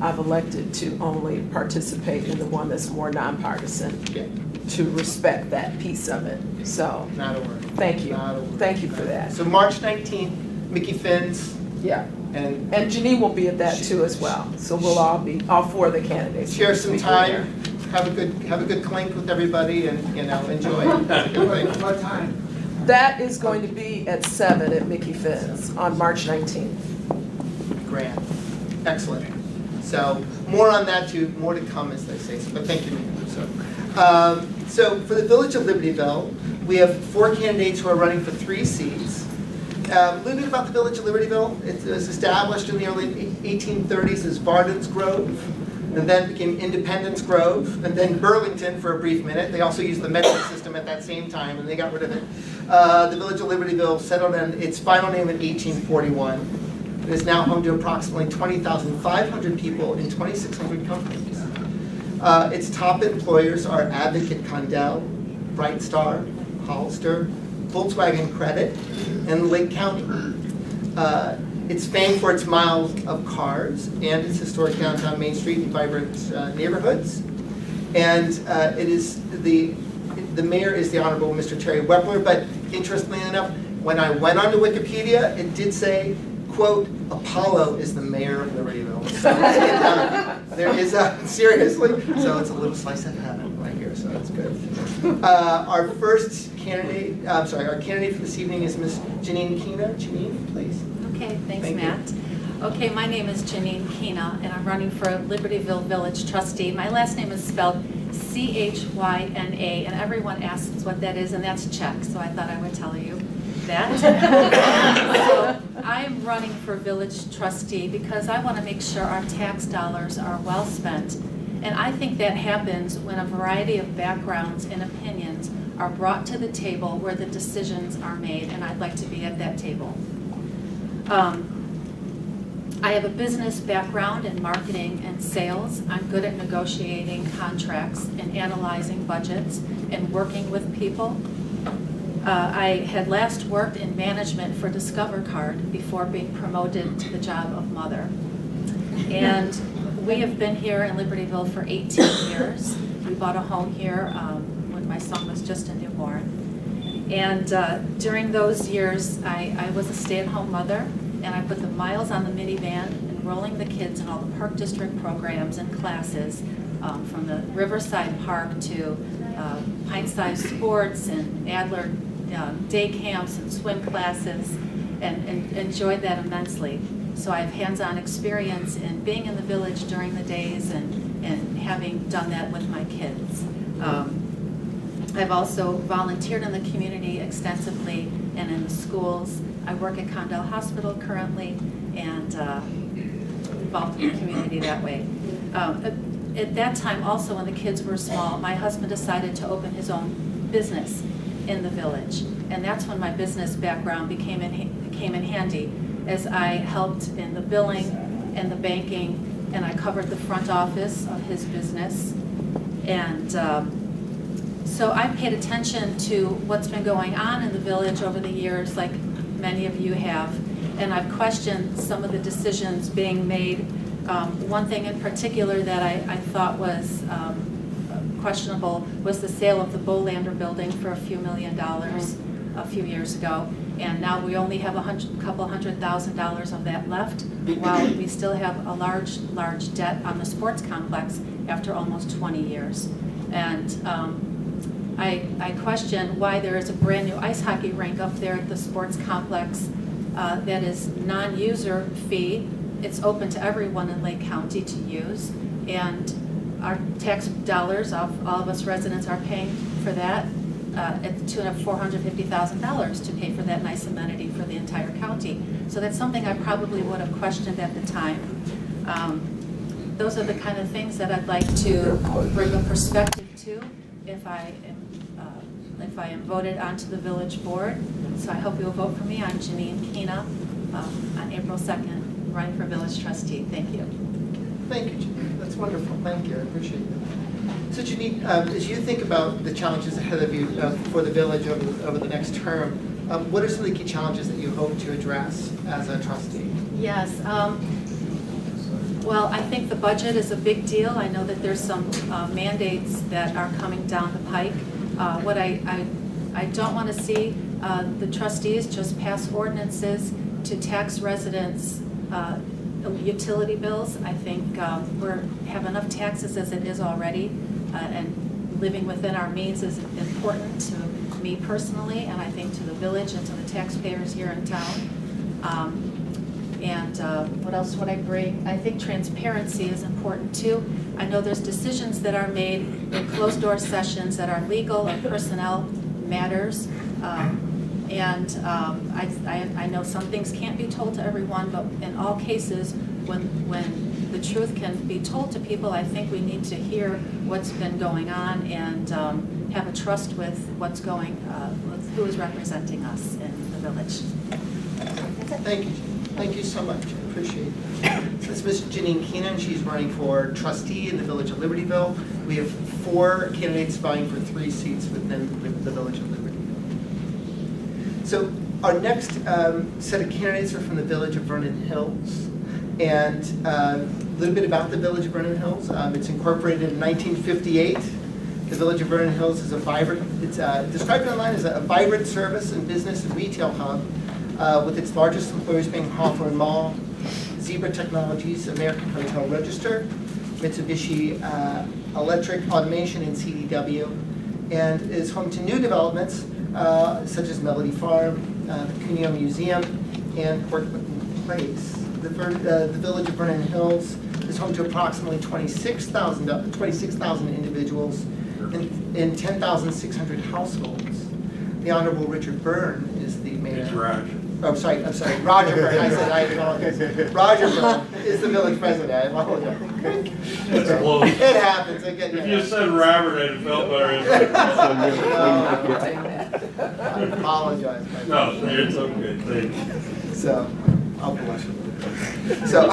I've elected to only participate in the one that's more nonpartisan,
Yeah,
to respect that piece of it. So,
not a word.
thank you.
Not a word.
Thank you for that.
So March 19th, Mickey Finn's.
Yeah.
and
And Janine will be at that too as well. So we'll all four of the candidates.
share some
will be
time,
there.
have a good clink with everybody and, enjoy. That's a good thing.
What time?
That is going to be at 7 at Mickey Finn's on March 19th.
Grand. Excellent. So more on that too, more to come as they say, but thank you. So for the Village of Libertyville, we have 4 candidates who are running for 3 seats. A little bit about the Village of Libertyville. It was established in the early 1830s as Varden's Grove, and then became Independence Grove, and then Burlington for a brief minute. They also used the metric system at that same time, and they got rid of it. The Village of Libertyville settled on its final name in 1841. It is now home to approximately 20,500 people in 2,600 companies. Its top employers are Advocate Condell, Bright Star, Hollister, Volkswagen Credit, and Lake County. It's famed for its miles of cars and its historic downtown Main Street and vibrant neighborhoods. And it is the mayor is the Honorable Mr. Terry Wepler, but interestingly enough, when I went onto Wikipedia, it did say, quote, Apollo is the mayor of Libertyville. So there is seriously, so it's a little slice of heaven right here, so that's good. Our first candidate, our candidate for this evening is Ms. Janine Kina. Janine, please.
Okay, thanks,
Thank you.
Matt. Okay, my name is Janine Kina, and I'm running for Libertyville Village Trustee. My last name is spelled C-H-Y-N-A, and everyone asks what that is, and that's Czech, so I thought I would tell you that. So I am running for Village Trustee because I want to make sure our tax dollars are well spent. And I think that happens when a variety of backgrounds and opinions are brought to the table where the decisions are made, and I'd like to be at that table. I have a business background in marketing and sales. I'm good at negotiating contracts and analyzing budgets and working with people. I had last worked in management for Discover Card before being promoted to the job of mother. And we have been here in Libertyville for 18 years. We bought a home here when my son was just a newborn. And during those years, I was a stay-at-home mother, and I put the miles on the minivan, enrolling the kids in all the Park District programs and classes, from the Riverside Park to Pint-Size Sports and Adler day camps and swim classes, and enjoyed that immensely. So I have hands-on experience in being in the village during the days and having done that with my kids. I've also volunteered in the community extensively and in the schools. I work at Condell Hospital currently and involved in the community that way. At that time, also when the kids were small, my husband decided to open his own business in the village. And that's when my business background came in handy, as I helped in the billing and the banking, and I covered the front office of his business. And so I paid attention to what's been going on in the village over the years, like many of you have, and I've questioned some of the decisions being made. One thing in particular that I thought was questionable was the sale of the Bolander building for a few $1 million a few years ago, and now we only have a couple $100,000 of that left, while we still have a large debt on the sports complex after almost 20 years. And I question why there is a brand new ice hockey rink up there at the sports complex that is non-user fee. It's open to everyone in Lake County to use, and our tax dollars of all of us residents are paying for that at the tune of $450,000 to pay for that nice amenity for the entire county. So that's something I probably would have questioned at the time. Those are the kind of things that I'd like to bring a perspective to if I am voted onto the village board. So I hope you'll vote for me. I'm Janine Kina on April 2nd, running for village trustee. Thank you.
Thank you, Janine. That's wonderful. Thank you. I appreciate that. So Janine, as you think about the challenges ahead of you for the village over the next term, what are some of the key challenges that you hope to address as a trustee?
Yes. Well, I think the budget is a big deal. I know that there's some mandates that are coming down the pike. What I don't want to see the trustees just pass ordinances to tax residents Utility bills, I think we're have enough taxes as it is already, and living within our means is important to me personally, and I think to the village and to the taxpayers here in town. What else would I bring? I think transparency is important too. I know there's decisions that are made in closed-door sessions that are legal or personnel matters. I know some things can't be told to everyone, but in all cases, when the truth can be told to people, I think we need to hear what's been going on and have a trust with what's going, with who is representing us in the village.
Thank you. Thank you so much. I appreciate it. This is Ms. Janine Keenan. She's running for trustee in the Village of Libertyville. We have 4 candidates vying for 3 seats within the Village of Libertyville. So our next set of candidates are from the Village of Vernon Hills. And a little bit about the Village of Vernon Hills. It's incorporated in 1958. The Village of Vernon Hills is a vibrant, it's described online as a vibrant service and business and retail hub, with its largest employers being Hawthorne Mall, Zebra Technologies, American Hotel Register, Mitsubishi Electric Automation, and CDW, and is home to new developments such as Melody Farm, the Cuneo Museum, and Port Clinton Place. The Village of Vernon Hills is home to approximately 26,000 individuals and 10,600 households. The Honorable Richard Byrne is the mayor.
It's Roger.
Oh, I'm sorry, Roger Byrne. I apologize. Roger Byrne is the village president. I apologize.
It's close.
It happens. I get
If you said Robert, I'd felt better.
I apologize.
No, it's okay, thank you.
So, I'll blush a little bit. So,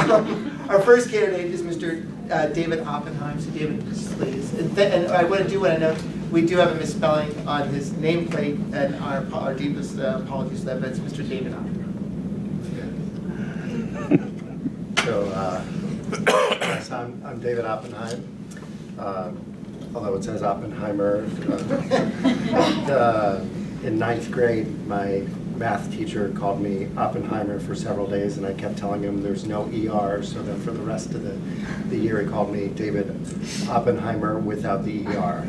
our first candidate is Mr. David Oppenheim. So, David, please. And I want to do what I know. We do have a misspelling on his nameplate, and our deepest apologies for that, but it's Mr. David Oppenheim.
So, yes, I'm David Oppenheim, although it says Oppenheimer. In 9th grade, my math teacher called me Oppenheimer for several days, and I kept telling him there's no ER, so then for the rest of the year he called me David Oppenheimer without the ER.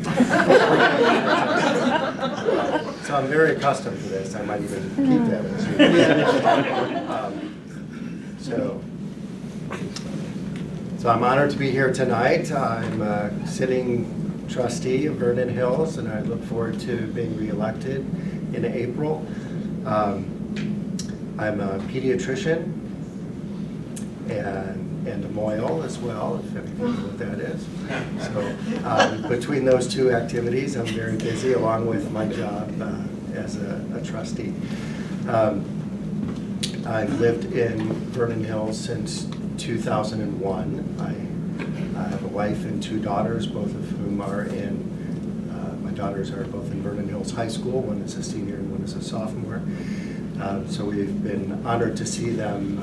So I'm very accustomed to this. I might even keep that as So I'm honored to be here tonight. I'm a sitting trustee of Vernon Hills, and I look forward to being reelected in April. I'm a pediatrician and a Moyle as well, if anyone knows what that is. So between those 2 activities, I'm very busy along with my job as a trustee. I've lived in Vernon Hills since 2001. I have a wife and 2 daughters, both of whom are in, my daughters are both in Vernon Hills High School. One is a senior and one is a sophomore. So we've been honored to see them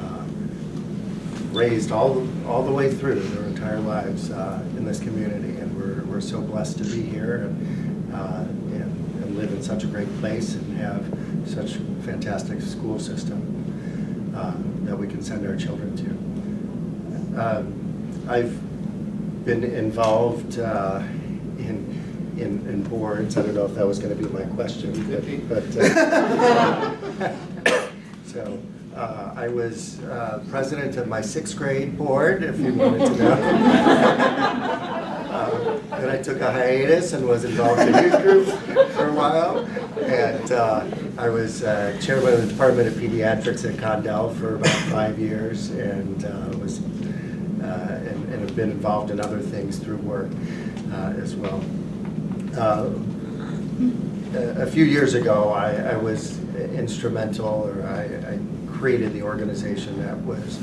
raised all the way through their entire lives in this community, and we're so blessed to be here and live in such a great place and have such a fantastic school system that we can send our children to. I've been involved in boards. I don't know if that was going to be my question, but so I was president of my 6th grade board, if you wanted to know. Then I took a hiatus and was involved in youth group for a while, and I was chairman of the Department of Pediatrics at Condell for about 5 years, and was and have been involved in other things through work as well. A few years ago, I was instrumental, or I created the organization that was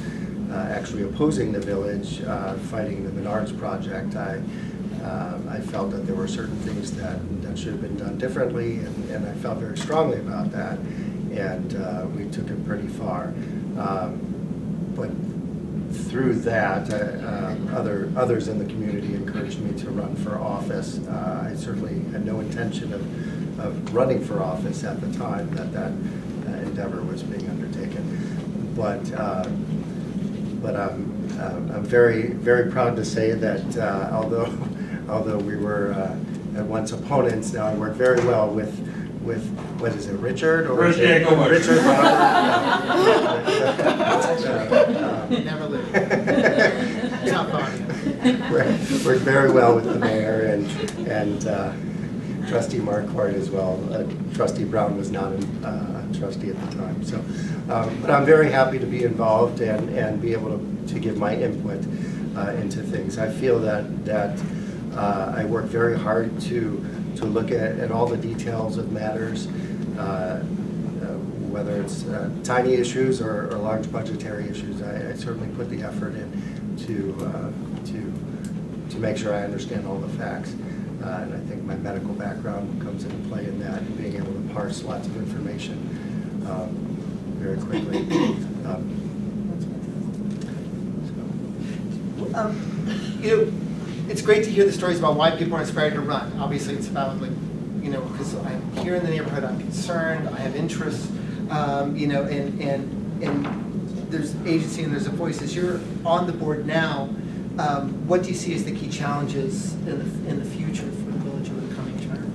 actually opposing the village, fighting the Menards project. I felt that there were certain things that should have been done differently, and I felt very strongly about that, and we took it pretty far. But through that, others in the community encouraged me to run for office. I certainly had no intention of running for office at the time that endeavor was being undertaken. But but I'm very, very proud to say that although we were at once opponents, now I work very well with what is it, Richard? Or
Rich Yankovic.
Richard
Never lose. Tough audience.
Worked very well with the mayor and Trustee Marquardt as well. Trustee Brown was not a trustee at the time. So, but I'm very happy to be involved and be able to give my input into things. I feel that I work very hard to look at all the details of matters, whether it's tiny issues or large budgetary issues. I certainly put the effort in to make sure I understand all the facts. And I think my medical background comes into play in that, and being able to parse lots of information very quickly.
It's great to hear the stories about why people are inspired to run. Obviously, it's about, like, because I'm here in the neighborhood, I'm concerned, I have interests, and there's agency and there's a voice. As you're on the board now, what do you see as the key challenges in the future for the village over the coming term?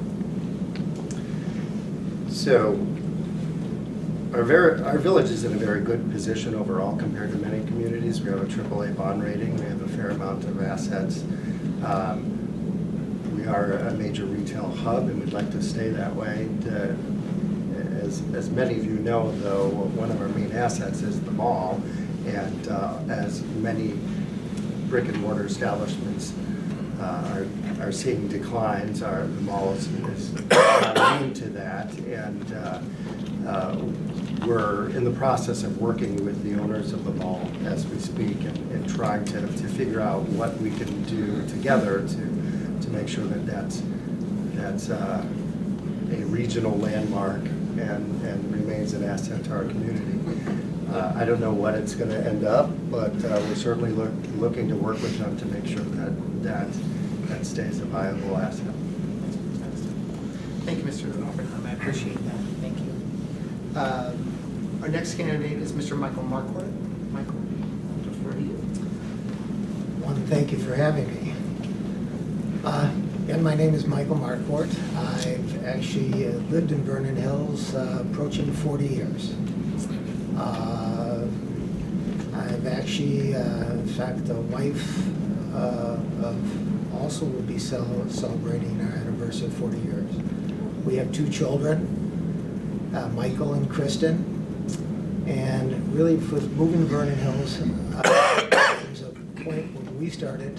So, our village is in a very good position overall compared to many communities. We have a AAA bond rating. We have a fair amount of assets. We are a major retail hub, and we'd like to stay that way. As many of you know, though, one of our main assets is the mall, and as many brick and mortar establishments are seeing declines, the mall is immune to that, and we're in the process of working with the owners of the mall as we speak, and trying to figure out what we can do together to make sure that that's a regional landmark and remains an asset to our community. I don't know what it's going to end up, but we're certainly looking to work with them to make sure that stays a viable asset.
Thank you, Mr. Oppenheim. I appreciate that. Thank you. Our next candidate is Mr. Michael Marquardt. Michael, I'll defer to you.
One, thank you for having me. Again, my name is Michael Marquardt. I've actually lived in Vernon Hills approaching 40 years. I've actually, in fact, a wife also will be celebrating our anniversary of 40 years. We have 2 children, Michael and Kristen, and really for moving to Vernon Hills, there was a point when we started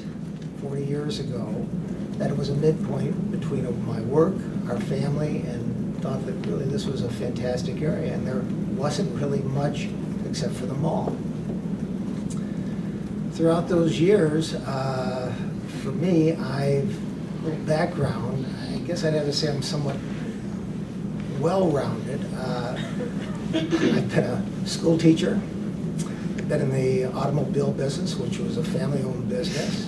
40 years ago that it was a midpoint between my work, our family, and thought that really this was a fantastic area, and there wasn't really much except for the mall. Throughout those years, for me, background, I guess I'd have to say I'm somewhat well-rounded. I've been a school teacher. I've been in the automobile business, which was a family-owned business.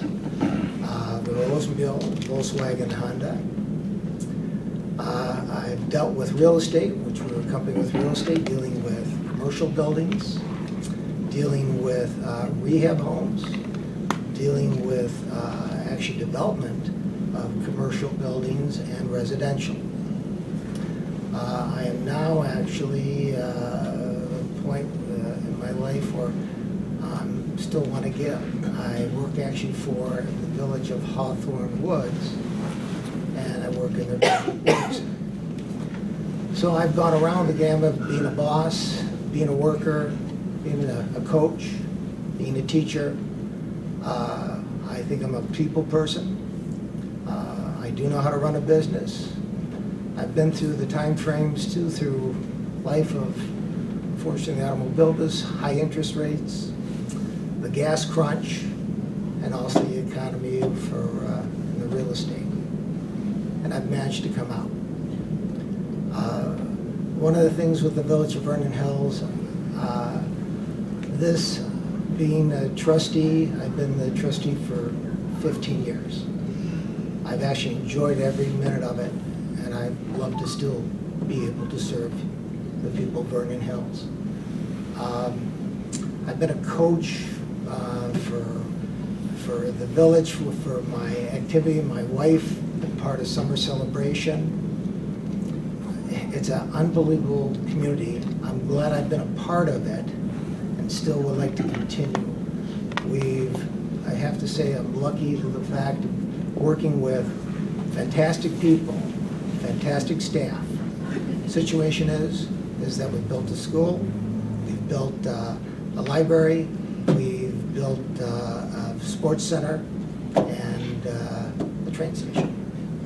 The Rosenville, Volkswagen, Honda. I've dealt with real estate, which we're a company with real estate, dealing with commercial buildings, dealing with rehab homes, dealing with actually development of commercial buildings and residential. I am now actually at a point in my life where I still want to give. I work actually for the village of Hawthorne Woods, and I work in their works. So I've gone around the gamut of being a boss, being a worker, being a coach, being a teacher. I think I'm a people person. I do know how to run a business. I've been through the time frames too, through life of, unfortunately, the automobile business, high interest rates, the gas crunch, and also the economy for the real estate. And I've managed to come out. One of the things with the Village of Vernon Hills, this being a trustee, I've been the trustee for 15 years. I've actually enjoyed every minute of it, and I'd love to still be able to serve the people of Vernon Hills. I've been a coach for the village, for my activity, my wife, been part of summer celebration. It's an unbelievable community. I'm glad I've been a part of it and still would like to continue. I have to say, I'm lucky to the fact of working with fantastic people, fantastic staff. Situation is that we've built a school, we've built a library, we've built a sports center, and a train station.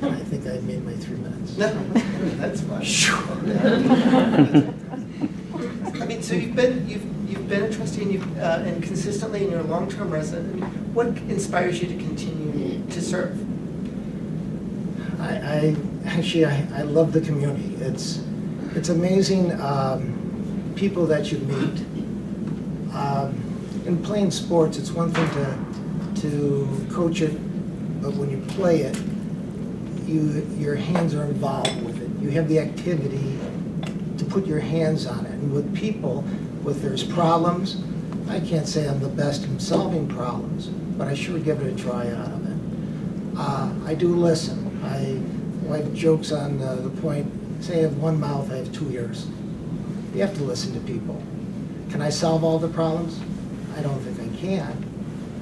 And I think I made my 3 minutes.
No, that's fine. I mean, so you've been a trustee and consistently in your long-term resident. I mean, what inspires you to continue to serve?
I love the community. It's amazing people that you meet. In playing sports, it's one thing to coach it, but when you play it, your hands are involved with it. You have the activity to put your hands on it. And with people, there's problems, I can't say I'm the best in solving problems, but I sure give it a try out of it. I do listen. My wife jokes on the point, say I have one mouth, I have 2 ears. You have to listen to people. Can I solve all the problems? I don't think I can,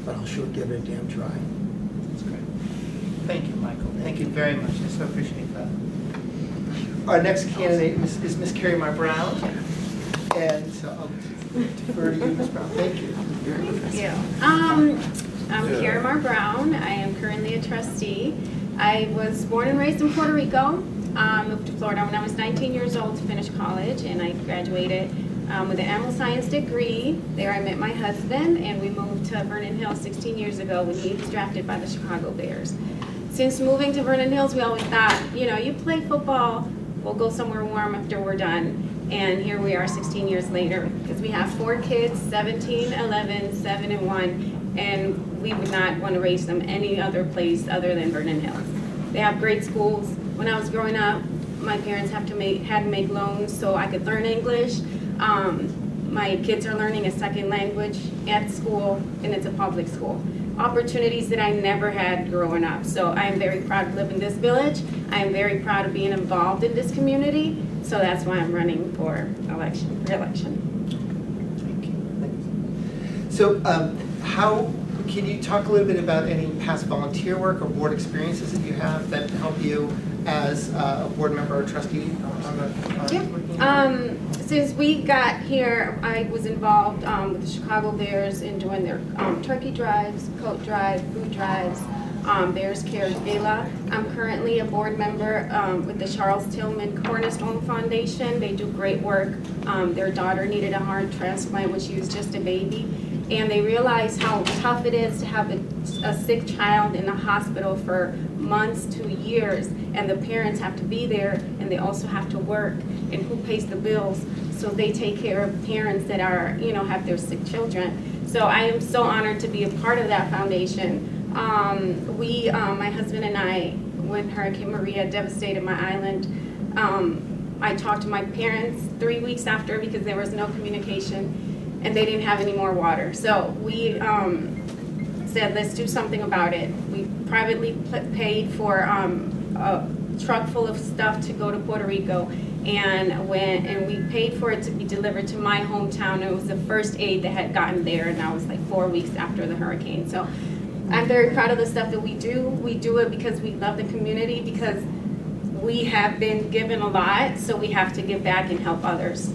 but I'll sure give it a damn try.
That's great. Thank you, Michael. Thank you very much. I so appreciate that. Our next candidate is Miss Carrie Mar Brown. And so I'll defer to you, Ms. Brown. Thank you.
Thank you. I'm Carrie Mar Brown. I am currently a trustee. I was born and raised in Puerto Rico. Moved to Florida when I was 19 years old to finish college, and I graduated with an animal science degree. There I met my husband, and we moved to Vernon Hills 16 years ago when he was drafted by the Chicago Bears. Since moving to Vernon Hills, we always thought, you play football, we'll go somewhere warm after we're done. And here we are 16 years later, because we have 4 kids, 17, 11, 7, and 1, and we would not want to raise them any other place other than Vernon Hills. They have great schools. When I was growing up, my parents had to make loans so I could learn English. My kids are learning a second language at school, and it's a public school. Opportunities that I never had growing up. So I am very proud to live in this village. I am very proud of being involved in this community. So that's why I'm running for re-election.
Thank you. So can you talk a little bit about any past volunteer work or board experiences that you have that help you as a board member or trustee
Since we got here, I was involved with the Chicago Bears in doing their turkey drives, coat drive, food drives, Bears Cares Gala. I'm currently a board member with the Charles Tillman Cornerstone Foundation. They do great work. Their daughter needed a heart transplant when she was just a baby. And they realized how tough it is to have a sick child in the hospital for months to years, and the parents have to be there, and they also have to work, and who pays the bills? So they take care of parents that are, have their sick children. So I am so honored to be a part of that foundation. My husband and I, when Hurricane Maria devastated my island, I talked to my parents 3 weeks after because there was no communication, and they didn't have any more water. So we said, let's do something about it. We privately paid for a truck full of stuff to go to Puerto Rico, and we paid for it to be delivered to my hometown. It was the first aid that had gotten there, and that was like 4 weeks after the hurricane. So I'm very proud of the stuff that we do. We do it because we love the community, because we have been given a lot, so we have to give back and help others.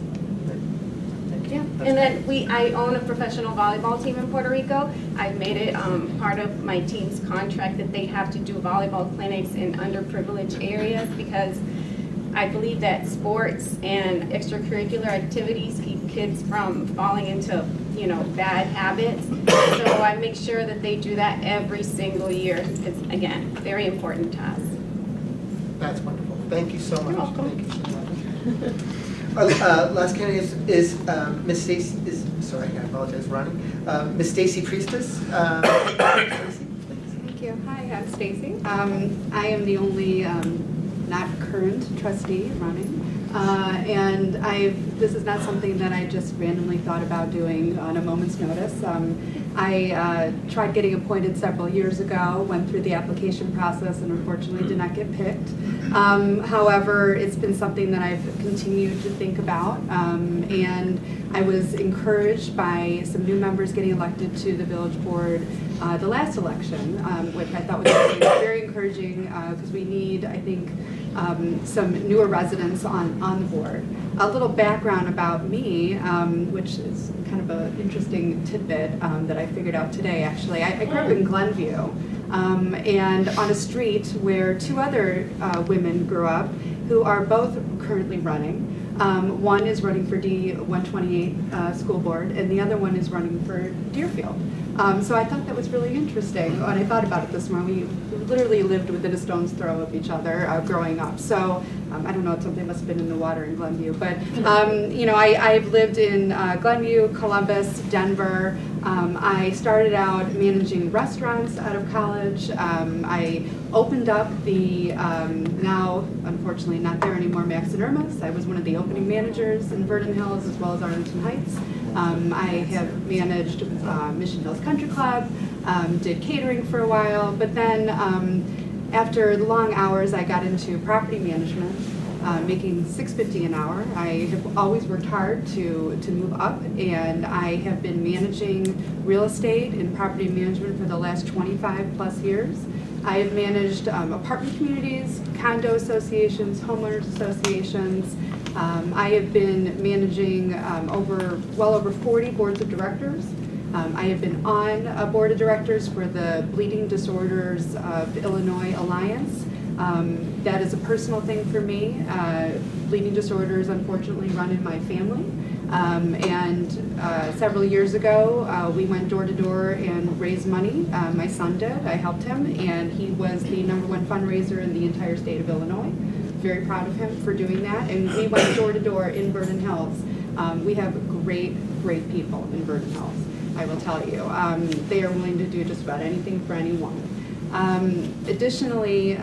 Yeah, and then I own a professional volleyball team in Puerto Rico. I've made it part of my team's contract that they have to do volleyball clinics in underprivileged areas, because I believe that sports and extracurricular activities keep kids from falling into, bad habits. So I make sure that they do that every single year. It's, again, very important to us.
That's wonderful. Thank you so much.
You're welcome.
Thank you so much. Our last candidate is Miss Stacy. Sorry, I apologize, Ronnie. Miss Stacy Priestess.
Thank you. Hi, I'm Stacy. I am the only not current trustee running. And this is not something that I just randomly thought about doing on a moment's notice. I tried getting appointed several years ago, went through the application process, and unfortunately did not get picked. However, it's been something that I've continued to think about, and I was encouraged by some new members getting elected to the village board the last election, which I thought was very encouraging because we need, I think, some newer residents on the board. A little background about me, which is kind of an interesting tidbit that I figured out today, actually. I grew up in Glenview, and on a street where two other women grew up who are both currently running. One is running for D128 school board, and the other one is running for Deerfield. So I thought that was really interesting. And I thought about it this morning. We literally lived within a stone's throw of each other growing up. So I don't know, something must have been in the water in Glenview. But, you know, I've lived in Glenview, Columbus, Denver. I started out managing restaurants out of college. I opened up the, now unfortunately not there anymore, Max and Irma's. I was one of the opening managers in Vernon Hills as well as Arlington Heights. I have managed Mission Hills Country Club, did catering for a while, but then after the long hours I got into property management, making $6.50 an hour. I have always worked hard to move up, and I have been managing real estate and property management for the last 25 plus years. I have managed apartment communities, condo associations, homeowners associations. I have been managing well over 40 boards of directors. I have been on a board of directors for the Bleeding Disorders of Illinois Alliance. That is a personal thing for me. Bleeding disorders, unfortunately, run in my family. And several years ago, we went door to door and raised money. My son did. I helped him, and he was the #1 fundraiser in the entire state of Illinois. Very proud of him for doing that. And we went door to door in Vernon Hills. We have great, great people in Vernon Hills, I will tell you. They are willing to do just about anything for anyone. Additionally,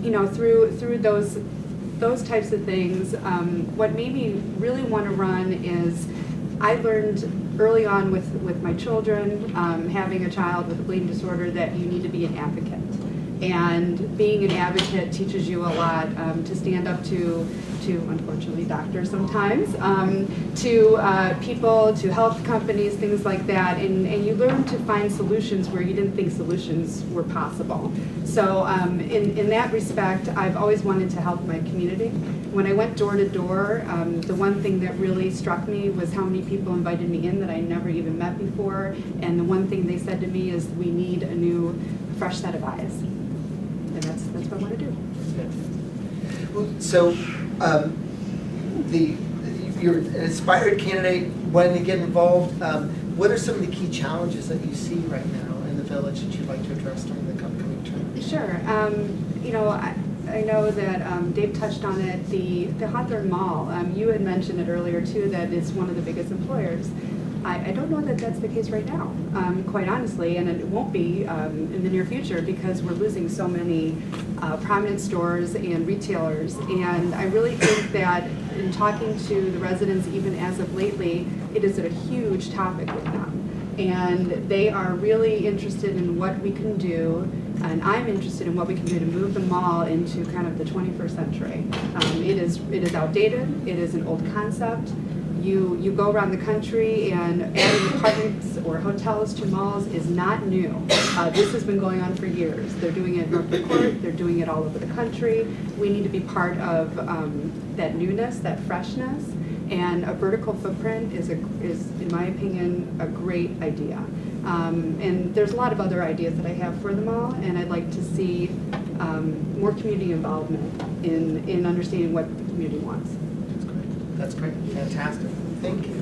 you know, through those types of things, what made me really want to run is I learned early on with my children, having a child with a bleeding disorder, that you need to be an advocate. And being an advocate teaches you a lot, to stand up to unfortunately doctors sometimes, to people, to health companies, things like that, and you learn to find solutions where you didn't think solutions were possible. So in that respect, I've always wanted to help my community. When I went door to door, the one thing that really struck me was how many people invited me in that I never even met before, and the one thing they said to me is, we need a new, fresh set of eyes. And that's what I want to do.
Well, so, you're an inspired candidate, wanting to get involved. What are some of the key challenges that you see right now in the village that you'd like to address during the upcoming term?
Sure. You know, I know that Dave touched on it, the Hawthorne Mall. You had mentioned it earlier too, that it's one of the biggest employers. I don't know that that's the case right now, quite honestly, and it won't be in the near future because we're losing so many prominent stores and retailers. And I really think that in talking to the residents, even as of lately, it is a huge topic with them. And they are really interested in what we can do, and I'm interested in what we can do to move the mall into kind of the 21st century. It is outdated, it is an old concept. You go around the country, and adding apartments or hotels to malls is not new. This has been going on for years. They're doing it in Norfolk Court, they're doing it all over the country. We need to be part of that newness, that freshness, and a vertical footprint is, in my opinion, a great idea. And there's a lot of other ideas that I have for the mall, and I'd like to see more community involvement in understanding what the community wants.
That's great, fantastic, thank you.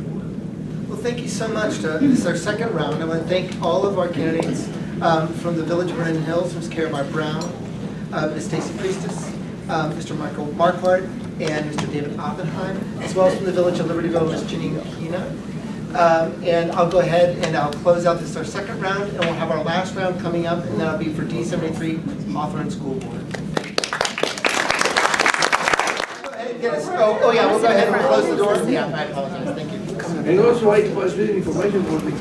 Well, thank you so much. This is our second round. I want to thank all of our candidates from the Village of Vernon Hills, Ms. Kara Bar Brown, Ms. Stacy Priestess, Mr. Michael Marquardt, and Mr. David Oppenheim, as well as from the Village of Libertyville, Ms. Janine Pina. And I'll go ahead and I'll close out this our second round, and we'll have our last round coming up, and that'll be for D73 Hawthorne School Board. Go ahead get us, oh yeah, we'll go ahead and close the door. Yeah, I apologize, thank you.
And also I was reading information for the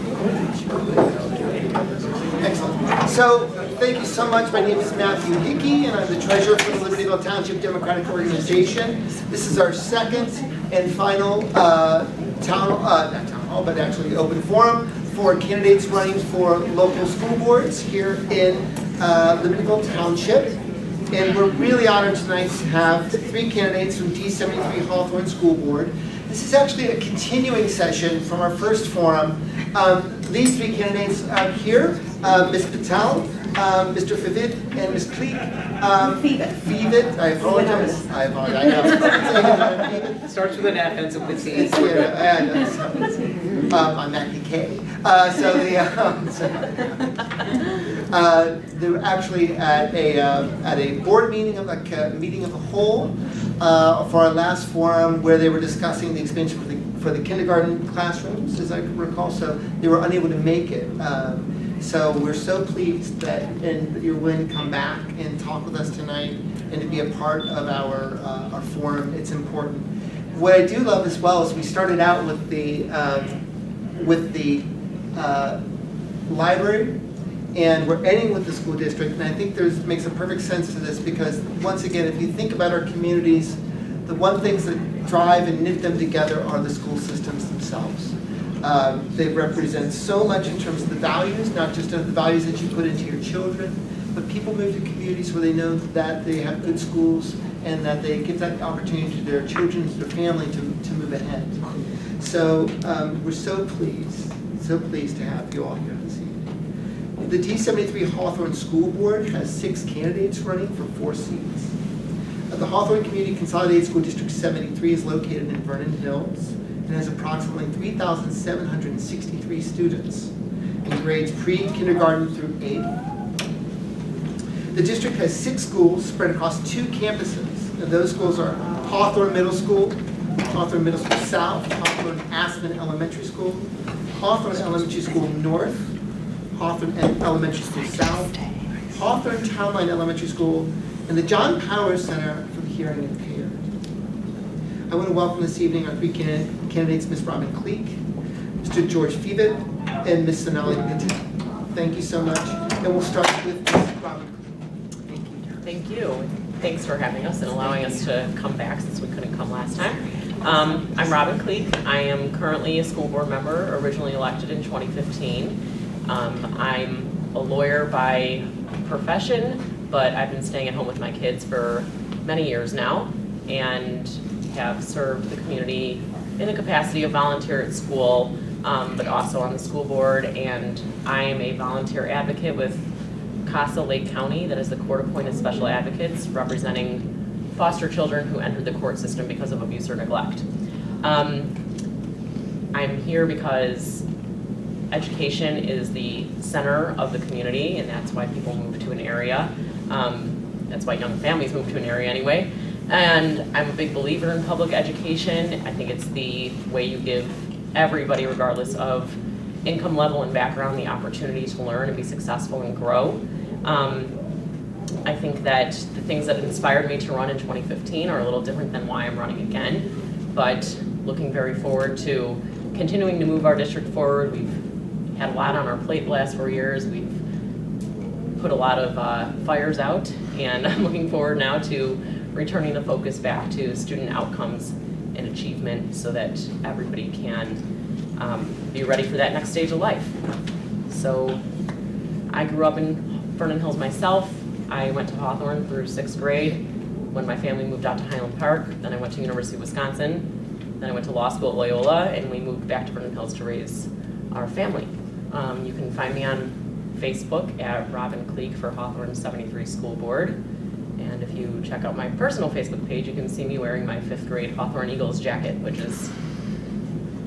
Excellent. So, thank you so much. My name is Matthew Hickey, and I'm the treasurer for the Libertyville Township Democratic Organization. This is our second and final not town hall, but actually open forum for candidates running for local school boards here in Libertyville Township. And we're really honored tonight to have 3 candidates from D73 Hawthorne School Board. This is actually a continuing session from our first forum. These 3 candidates here, Ms. Patel, Mr. Fivid, and Ms. Cleek. Fevet, I apologize. I know.
Starts with an F, ends with C.
I'm Matthew K. They're actually at a board meeting of meeting of the whole for our last forum where they were discussing the expansion for the kindergarten classrooms, as I recall. So they were unable to make it. So we're so pleased that you're willing to come back and talk with us tonight and to be a part of our forum. It's important. What I do love as well is we started out with the library, and we're ending with the school district, and I think makes a perfect sense to this because, once again, if you think about our communities, the one things that drive and knit them together are the school systems themselves. They represent so much in terms of the values, not just of the values that you put into your children, but people move to communities where they know that they have good schools and that they give that opportunity to their children, to their family to move ahead. So we're so pleased to have you all here this evening. The D73 Hawthorne School Board has 6 candidates running for 4 seats. The Hawthorne Community Consolidated School District 73 is located in Vernon Hills and has approximately 3,763 students in grades pre-kindergarten through 8th. The district has 6 schools spread across 2 campuses. And those schools are Hawthorne Middle School, Hawthorne Middle School South, Hawthorne Aspen Elementary School, Hawthorne Elementary School North, Hawthorne Elementary School South, Hawthorne Townline Elementary School, and the John Powers Center for the Hearing Impaired. I want to welcome this evening our 3 candidates, Ms. Robin Cleek, Mr. George Fevet, and Ms. Sonali Patel. Thank you so much. And we'll start with Ms. Robin Cleek.
Thank you. Thanks for having us and allowing us to come back since we couldn't come last time. I'm Robin Cleek. I am currently a school board member, originally elected in 2015. I'm a lawyer by profession, but I've been staying at home with my kids for many years now and have served the community in the capacity of volunteer at school, but also on the school board. And I am a volunteer advocate with CASA Lake County, that is the court-appointed special advocates representing foster children who entered the court system because of abuse or neglect. I'm here because education is the center of the community, and that's why people move to an area. That's why young families move to an area anyway. And I'm a big believer in public education. I think it's the way you give everybody, regardless of income level and background, the opportunity to learn and be successful and grow. I think that the things that inspired me to run in 2015 are a little different than why I'm running again, but looking very forward to continuing to move our district forward. We've had a lot on our plate the last 4 years. We've put a lot of fires out, and I'm looking forward now to returning the focus back to student outcomes and achievement so that everybody can be ready for that next stage of life. So I grew up in Vernon Hills myself. I went to Hawthorne through 6th grade when my family moved out to Highland Park. Then I went to University of Wisconsin. Then I went to law school at Loyola, and we moved back to Vernon Hills to raise our family. You can find me on Facebook at Robin Cleek for Hawthorne 73 School Board. And if you check out my personal Facebook page, you can see me wearing my 5th grade Hawthorne Eagles jacket, which is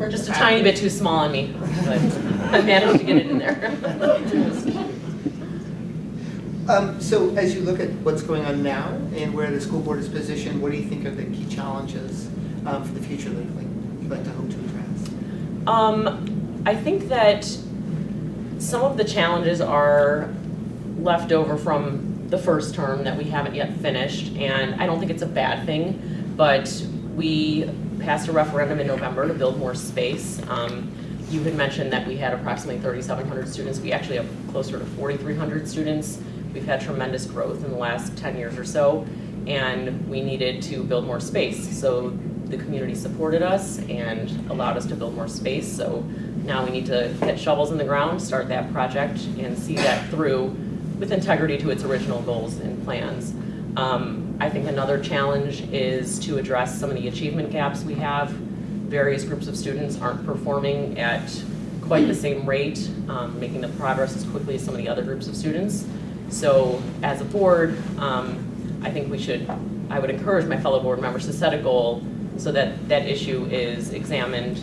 just a tiny bit too small on me, but I managed to get it in there.
So as you look at what's going on now and where the school board is positioned, what do you think are the key challenges for the future that you'd like to hope to address?
I think that some of the challenges are left over from the first term that we haven't yet finished, and I don't think it's a bad thing, but We passed a referendum in November to build more space. You had mentioned that we had approximately 3,700 students. We actually have closer to 4,300 students. We've had tremendous growth in the last 10 years or so, and we needed to build more space. So the community supported us and allowed us to build more space. So now we need to get shovels in the ground, start that project, and see that through with integrity to its original goals and plans. I think another challenge is to address some of the achievement gaps we have. Various groups of students aren't performing at quite the same rate, making the progress as quickly as some of the other groups of students. So as a board, I think I would encourage my fellow board members to set a goal so that that issue is examined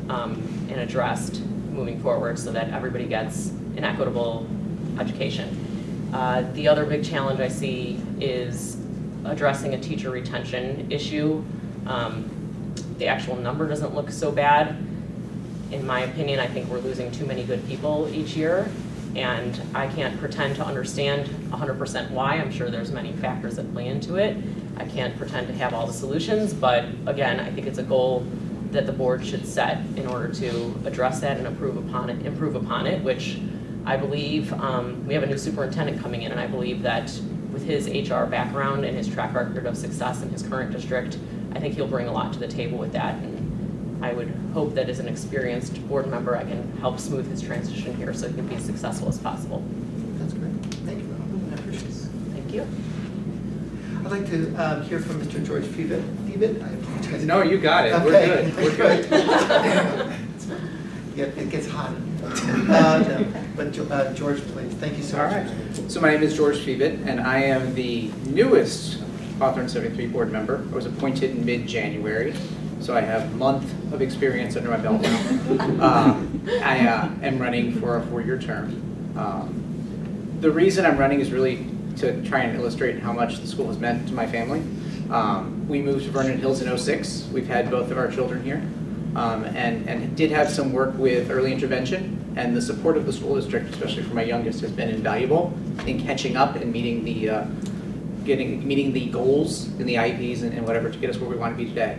and addressed moving forward so that everybody gets an equitable education. The other big challenge I see is addressing a teacher retention issue. The actual number doesn't look so bad. In my opinion, I think we're losing too many good people each year, and I can't pretend to understand 100% why. I'm sure there's many factors that play into it. I can't pretend to have all the solutions, but again, I think it's a goal that the board should set in order to address that and improve upon it, which I believe we have a new superintendent coming in, and I believe that with his HR background and his track record of success in his current district, I think he'll bring a lot to the table with that. And I would hope that as an experienced board member, I can help smooth his transition here so he can be as successful as possible.
That's great. Thank you, Robin. I appreciate it.
Thank you.
I'd like to hear from Mr. George Fevet. I apologize.
No, you got it.
Okay.
We're good.
Yeah, it gets hot. But George, please. Thank you so
All
much.
right. So my name is George Fevet, and I am the newest Hawthorne 73 board member. I was appointed in mid-January, so I have a month of experience under my belt now. I am running for a 4-year term. The reason I'm running is really to try and illustrate how much the school has meant to my family. We moved to Vernon Hills in 2006. We've had both of our children here, and did have some work with early intervention, and the support of the school district, especially for my youngest, has been invaluable in catching up and meeting the goals in the IEPs and whatever to get us where we want to be today.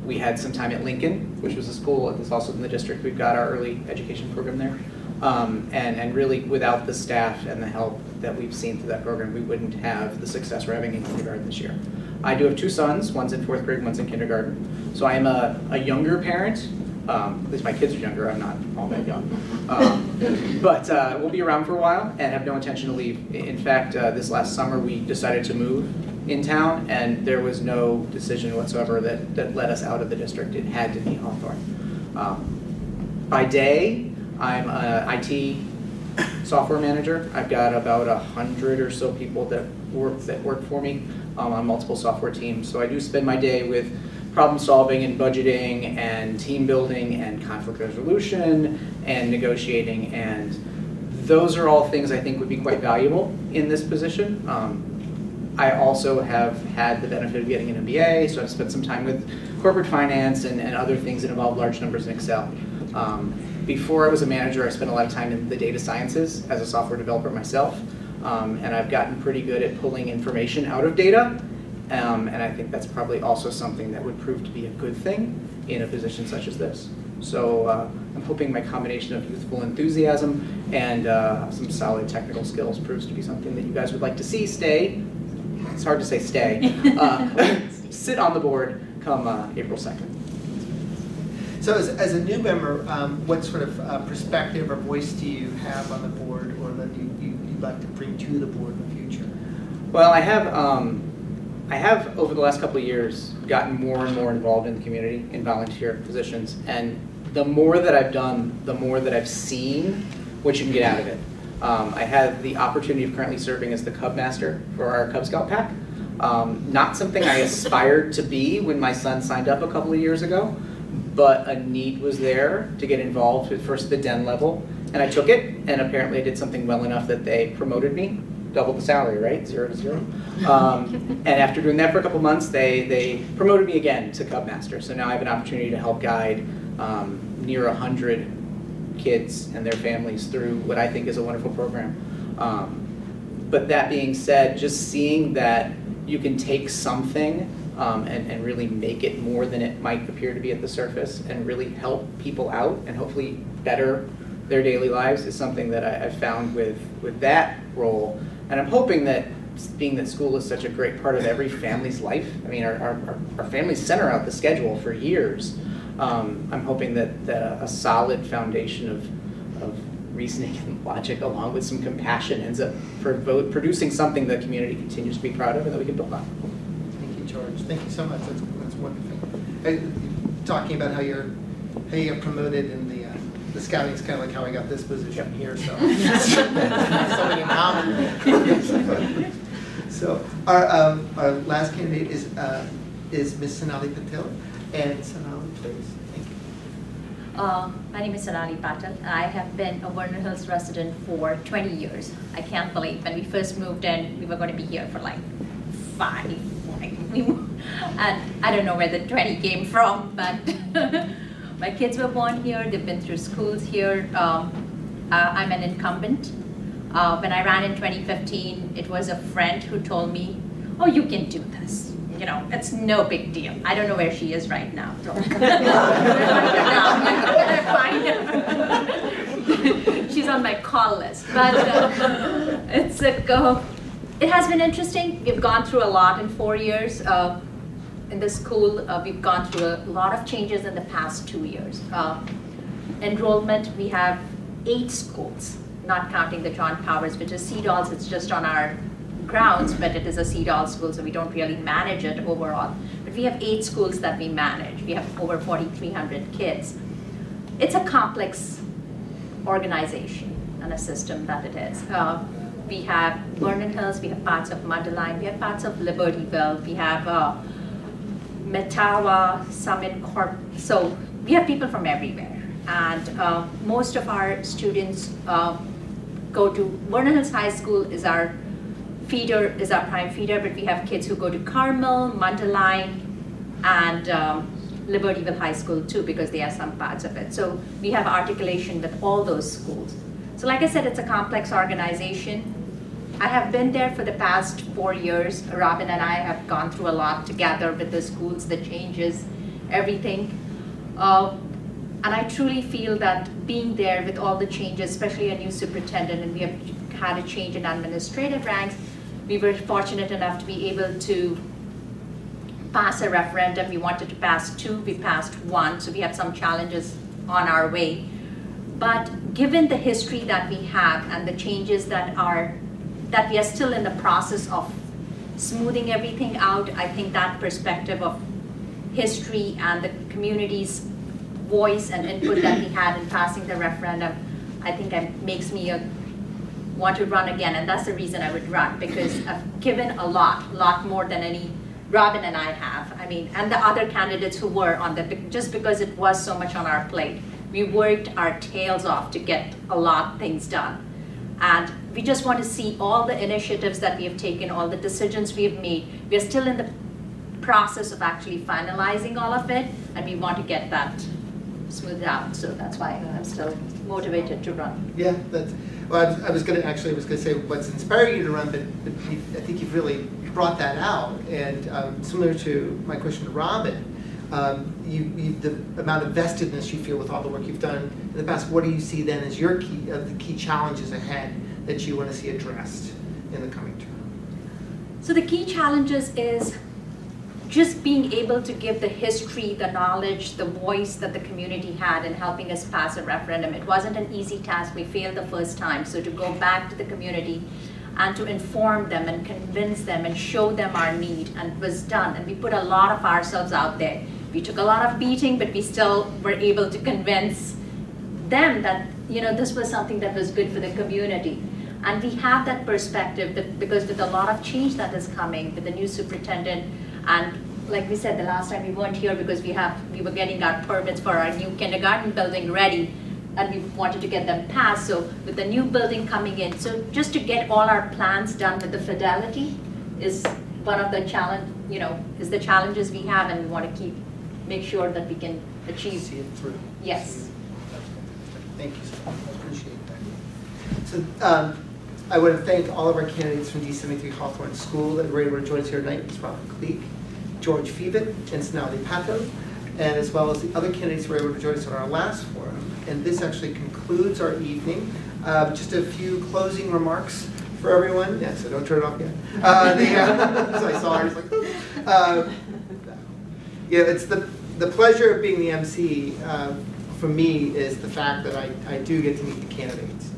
We had some time at Lincoln, which was a school that's also in the district. We've got our early education program there. And really, without the staff and the help that we've seen through that program, we wouldn't have the success we're having in kindergarten this year. I do have 2 sons. One's in 4th grade, one's in kindergarten. So I am a younger parent. At least my kids are younger. I'm not all that young. But we'll be around for a while and have no intention to leave. In fact, this last summer, we decided to move in town, and there was no decision whatsoever that led us out of the district. It had to be Hawthorne. By day, I'm an IT software manager. I've got about 100 or so people that work for me on multiple software teams. So I do spend my day with problem solving and budgeting and team building and conflict resolution and negotiating, and those are all things I think would be quite valuable in this position. I also have had the benefit of getting an MBA, so I've spent some time with corporate finance and other things that involve large numbers in Excel. Before I was a manager, I spent a lot of time in the data sciences as a software developer myself, and I've gotten pretty good at pulling information out of data, and I think that's probably also something that would prove to be a good thing in a position such as this. So I'm hoping my combination of youthful enthusiasm and some solid technical skills proves to be something that you guys would like to see stay. It's hard to say stay. Sit on the board come April 2nd.
So as a new member, what sort of perspective or voice do you have on the board, or that you'd like to bring to the board in the future?
Well, I have over the last couple of years gotten more and more involved in the community in volunteer positions, and the more that I've done, the more that I've seen what you can get out of it. I had the opportunity of currently serving as the Cub Master for our Cub Scout pack. Not something I aspired to be when my son signed up a couple of years ago, but a need was there to get involved at first the den level, and I took it, and apparently I did something well enough that they promoted me, doubled the salary, right? 0 to 0. And after doing that for a couple months, they promoted me again to Cub Master. So now I have an opportunity to help guide near 100 kids and their families through what I think is a wonderful program. But that being said, just seeing that you can take something and really make it more than it might appear to be at the surface, and really help people out and hopefully better their daily lives is something that I've found with that role. And I'm hoping that, being that school is such a great part of every family's life, I mean, our families center out the schedule for years. I'm hoping that a solid foundation of reasoning and logic, along with some compassion, ends up producing something the community continues to be proud of and that we can build on.
Thank you, George. Thank you so much. That's wonderful. Talking about how you got promoted in the scouting is kind of like how I got this position here. So, so many nominations. So our last candidate is Ms. Sonali Patel. And Sonali, please. Thank you.
My name is Sonali Patel. I have been a Vernon Hills resident for 20 years. I can't believe when we first moved in, we were going to be here for like 5. And I don't know where the 20 came from, but my kids were born here. They've been through schools here. I'm an incumbent. When I ran in 2015, it was a friend who told me, "Oh, you can do this. You know, it's no big deal." I don't know where she is right now. So. She's on my call list. But it has been interesting. We've gone through a lot in 4 years. In the school, we've gone through a lot of changes in the past 2 years. Enrollment, we have 8 schools, not counting the John Powers, which is CDOLS. It's just on our grounds, but it is a CDOL school, so we don't really manage it overall. But we have 8 schools that we manage. We have over 4,300 kids. It's a complex organization and a system that it is. We have Vernon Hills, we have parts of Mundelein, we have parts of Libertyville, we have Metawa, Summit Corp. So we have people from everywhere. And most of our students go to Vernon Hills High School is our feeder, is our prime feeder, but we have kids who go to Carmel, Mundelein, and Libertyville High School too, because they have some parts of it. So we have articulation with all those schools. So like I said, it's a complex organization. I have been there for the past 4 years. Robin and I have gone through a lot together with the schools, the changes, everything. And I truly feel that being there with all the changes, especially a new superintendent, and we have had a change in administrative ranks, we were fortunate enough to be able to pass a referendum. We wanted to pass 2, we passed 1, so we have some challenges on our way. But given the history that we have and the changes that we are still in the process of smoothing everything out, I think that perspective of history and the community's voice and input that we had in passing the referendum, I think makes me want to run again, and that's the reason I would run, because I've given a lot more than any Robin and I have. I mean, and the other candidates who were on just because it was so much on our plate. We worked our tails off to get a lot of things done. And we just want to see all the initiatives that we have taken, all the decisions we have made. We are still in the process of actually finalizing all of it, and we want to get that smoothed out. So that's why I'm still motivated to run.
Yeah, I was going to say what's inspiring you to run, but I think you've really brought that out. And similar to my question to Robin, the amount of vestedness you feel with all the work you've done in the past, what do you see then as the key challenges ahead that you want to see addressed in the coming term?
So the key challenges is just being able to give the history, the knowledge, the voice that the community had in helping us pass a referendum. It wasn't an easy task. We failed the first time. So to go back to the community and to inform them and convince them and show them our need, and it was done. And we put a lot of ourselves out there. We took a lot of beating, but we still were able to convince them that, you know, this was something that was good for the community. And we have that perspective that because with a lot of change that is coming with the new superintendent, and like we said the last time, we weren't here because we were getting our permits for our new kindergarten building ready, and we wanted to get them passed. So with the new building coming in, so just to get all our plans done with the fidelity is one of the is the challenges we have, and we want to make sure that we can achieve.
See it through.
Yes.
Thank you so much. I appreciate that. So I want to thank all of our candidates from D73 Hawthorne School that were able to join us here tonight. Ms. Robin Cleek, George Fevitt and Sonali Pato, and as well as the other candidates who were able to join us on our last forum. And this actually concludes our evening. Just a few closing remarks for everyone. Yeah, so don't turn it off yet. So I saw her, I was like, yeah, it's the pleasure of being the MC for me is the fact that I do get to meet the candidates.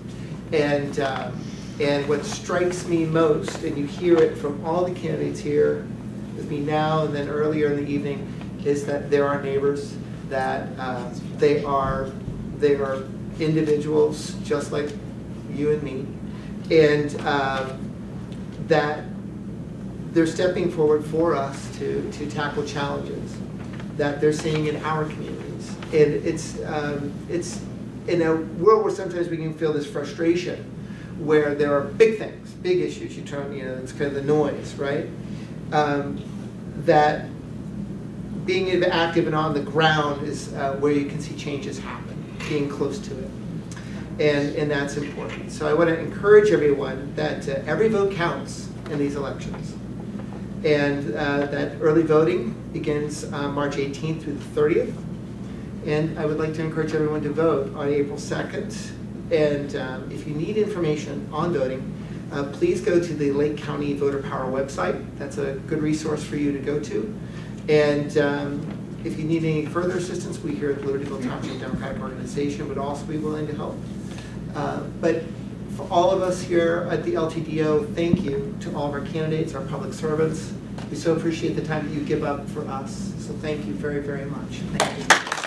And what strikes me most, and you hear it from all the candidates here with me now and then earlier in the evening, is that there are neighbors, that they are individuals just like you and me, and that they're stepping forward for us to tackle challenges that they're seeing in our communities. And it's in a world where sometimes we can feel this frustration, where there are big things, big issues, it's kind of the noise, right? That being active and on the ground is where you can see changes happen, being close to it. And that's important. So I want to encourage everyone that every vote counts in these elections. And that early voting begins March 18th through the 30th. And I would like to encourage everyone to vote on April 2nd. And if you need information on voting, please go to the Lake County Voter Power website. That's a good resource for you to go to. And if you need any further assistance, we here at the Libertyville Township Democratic Organization would also be willing to help. But for all of us here at the LTDO, thank you to all of our candidates, our public servants. We so appreciate the time that you give up for us. So thank you very, very much. Thank you.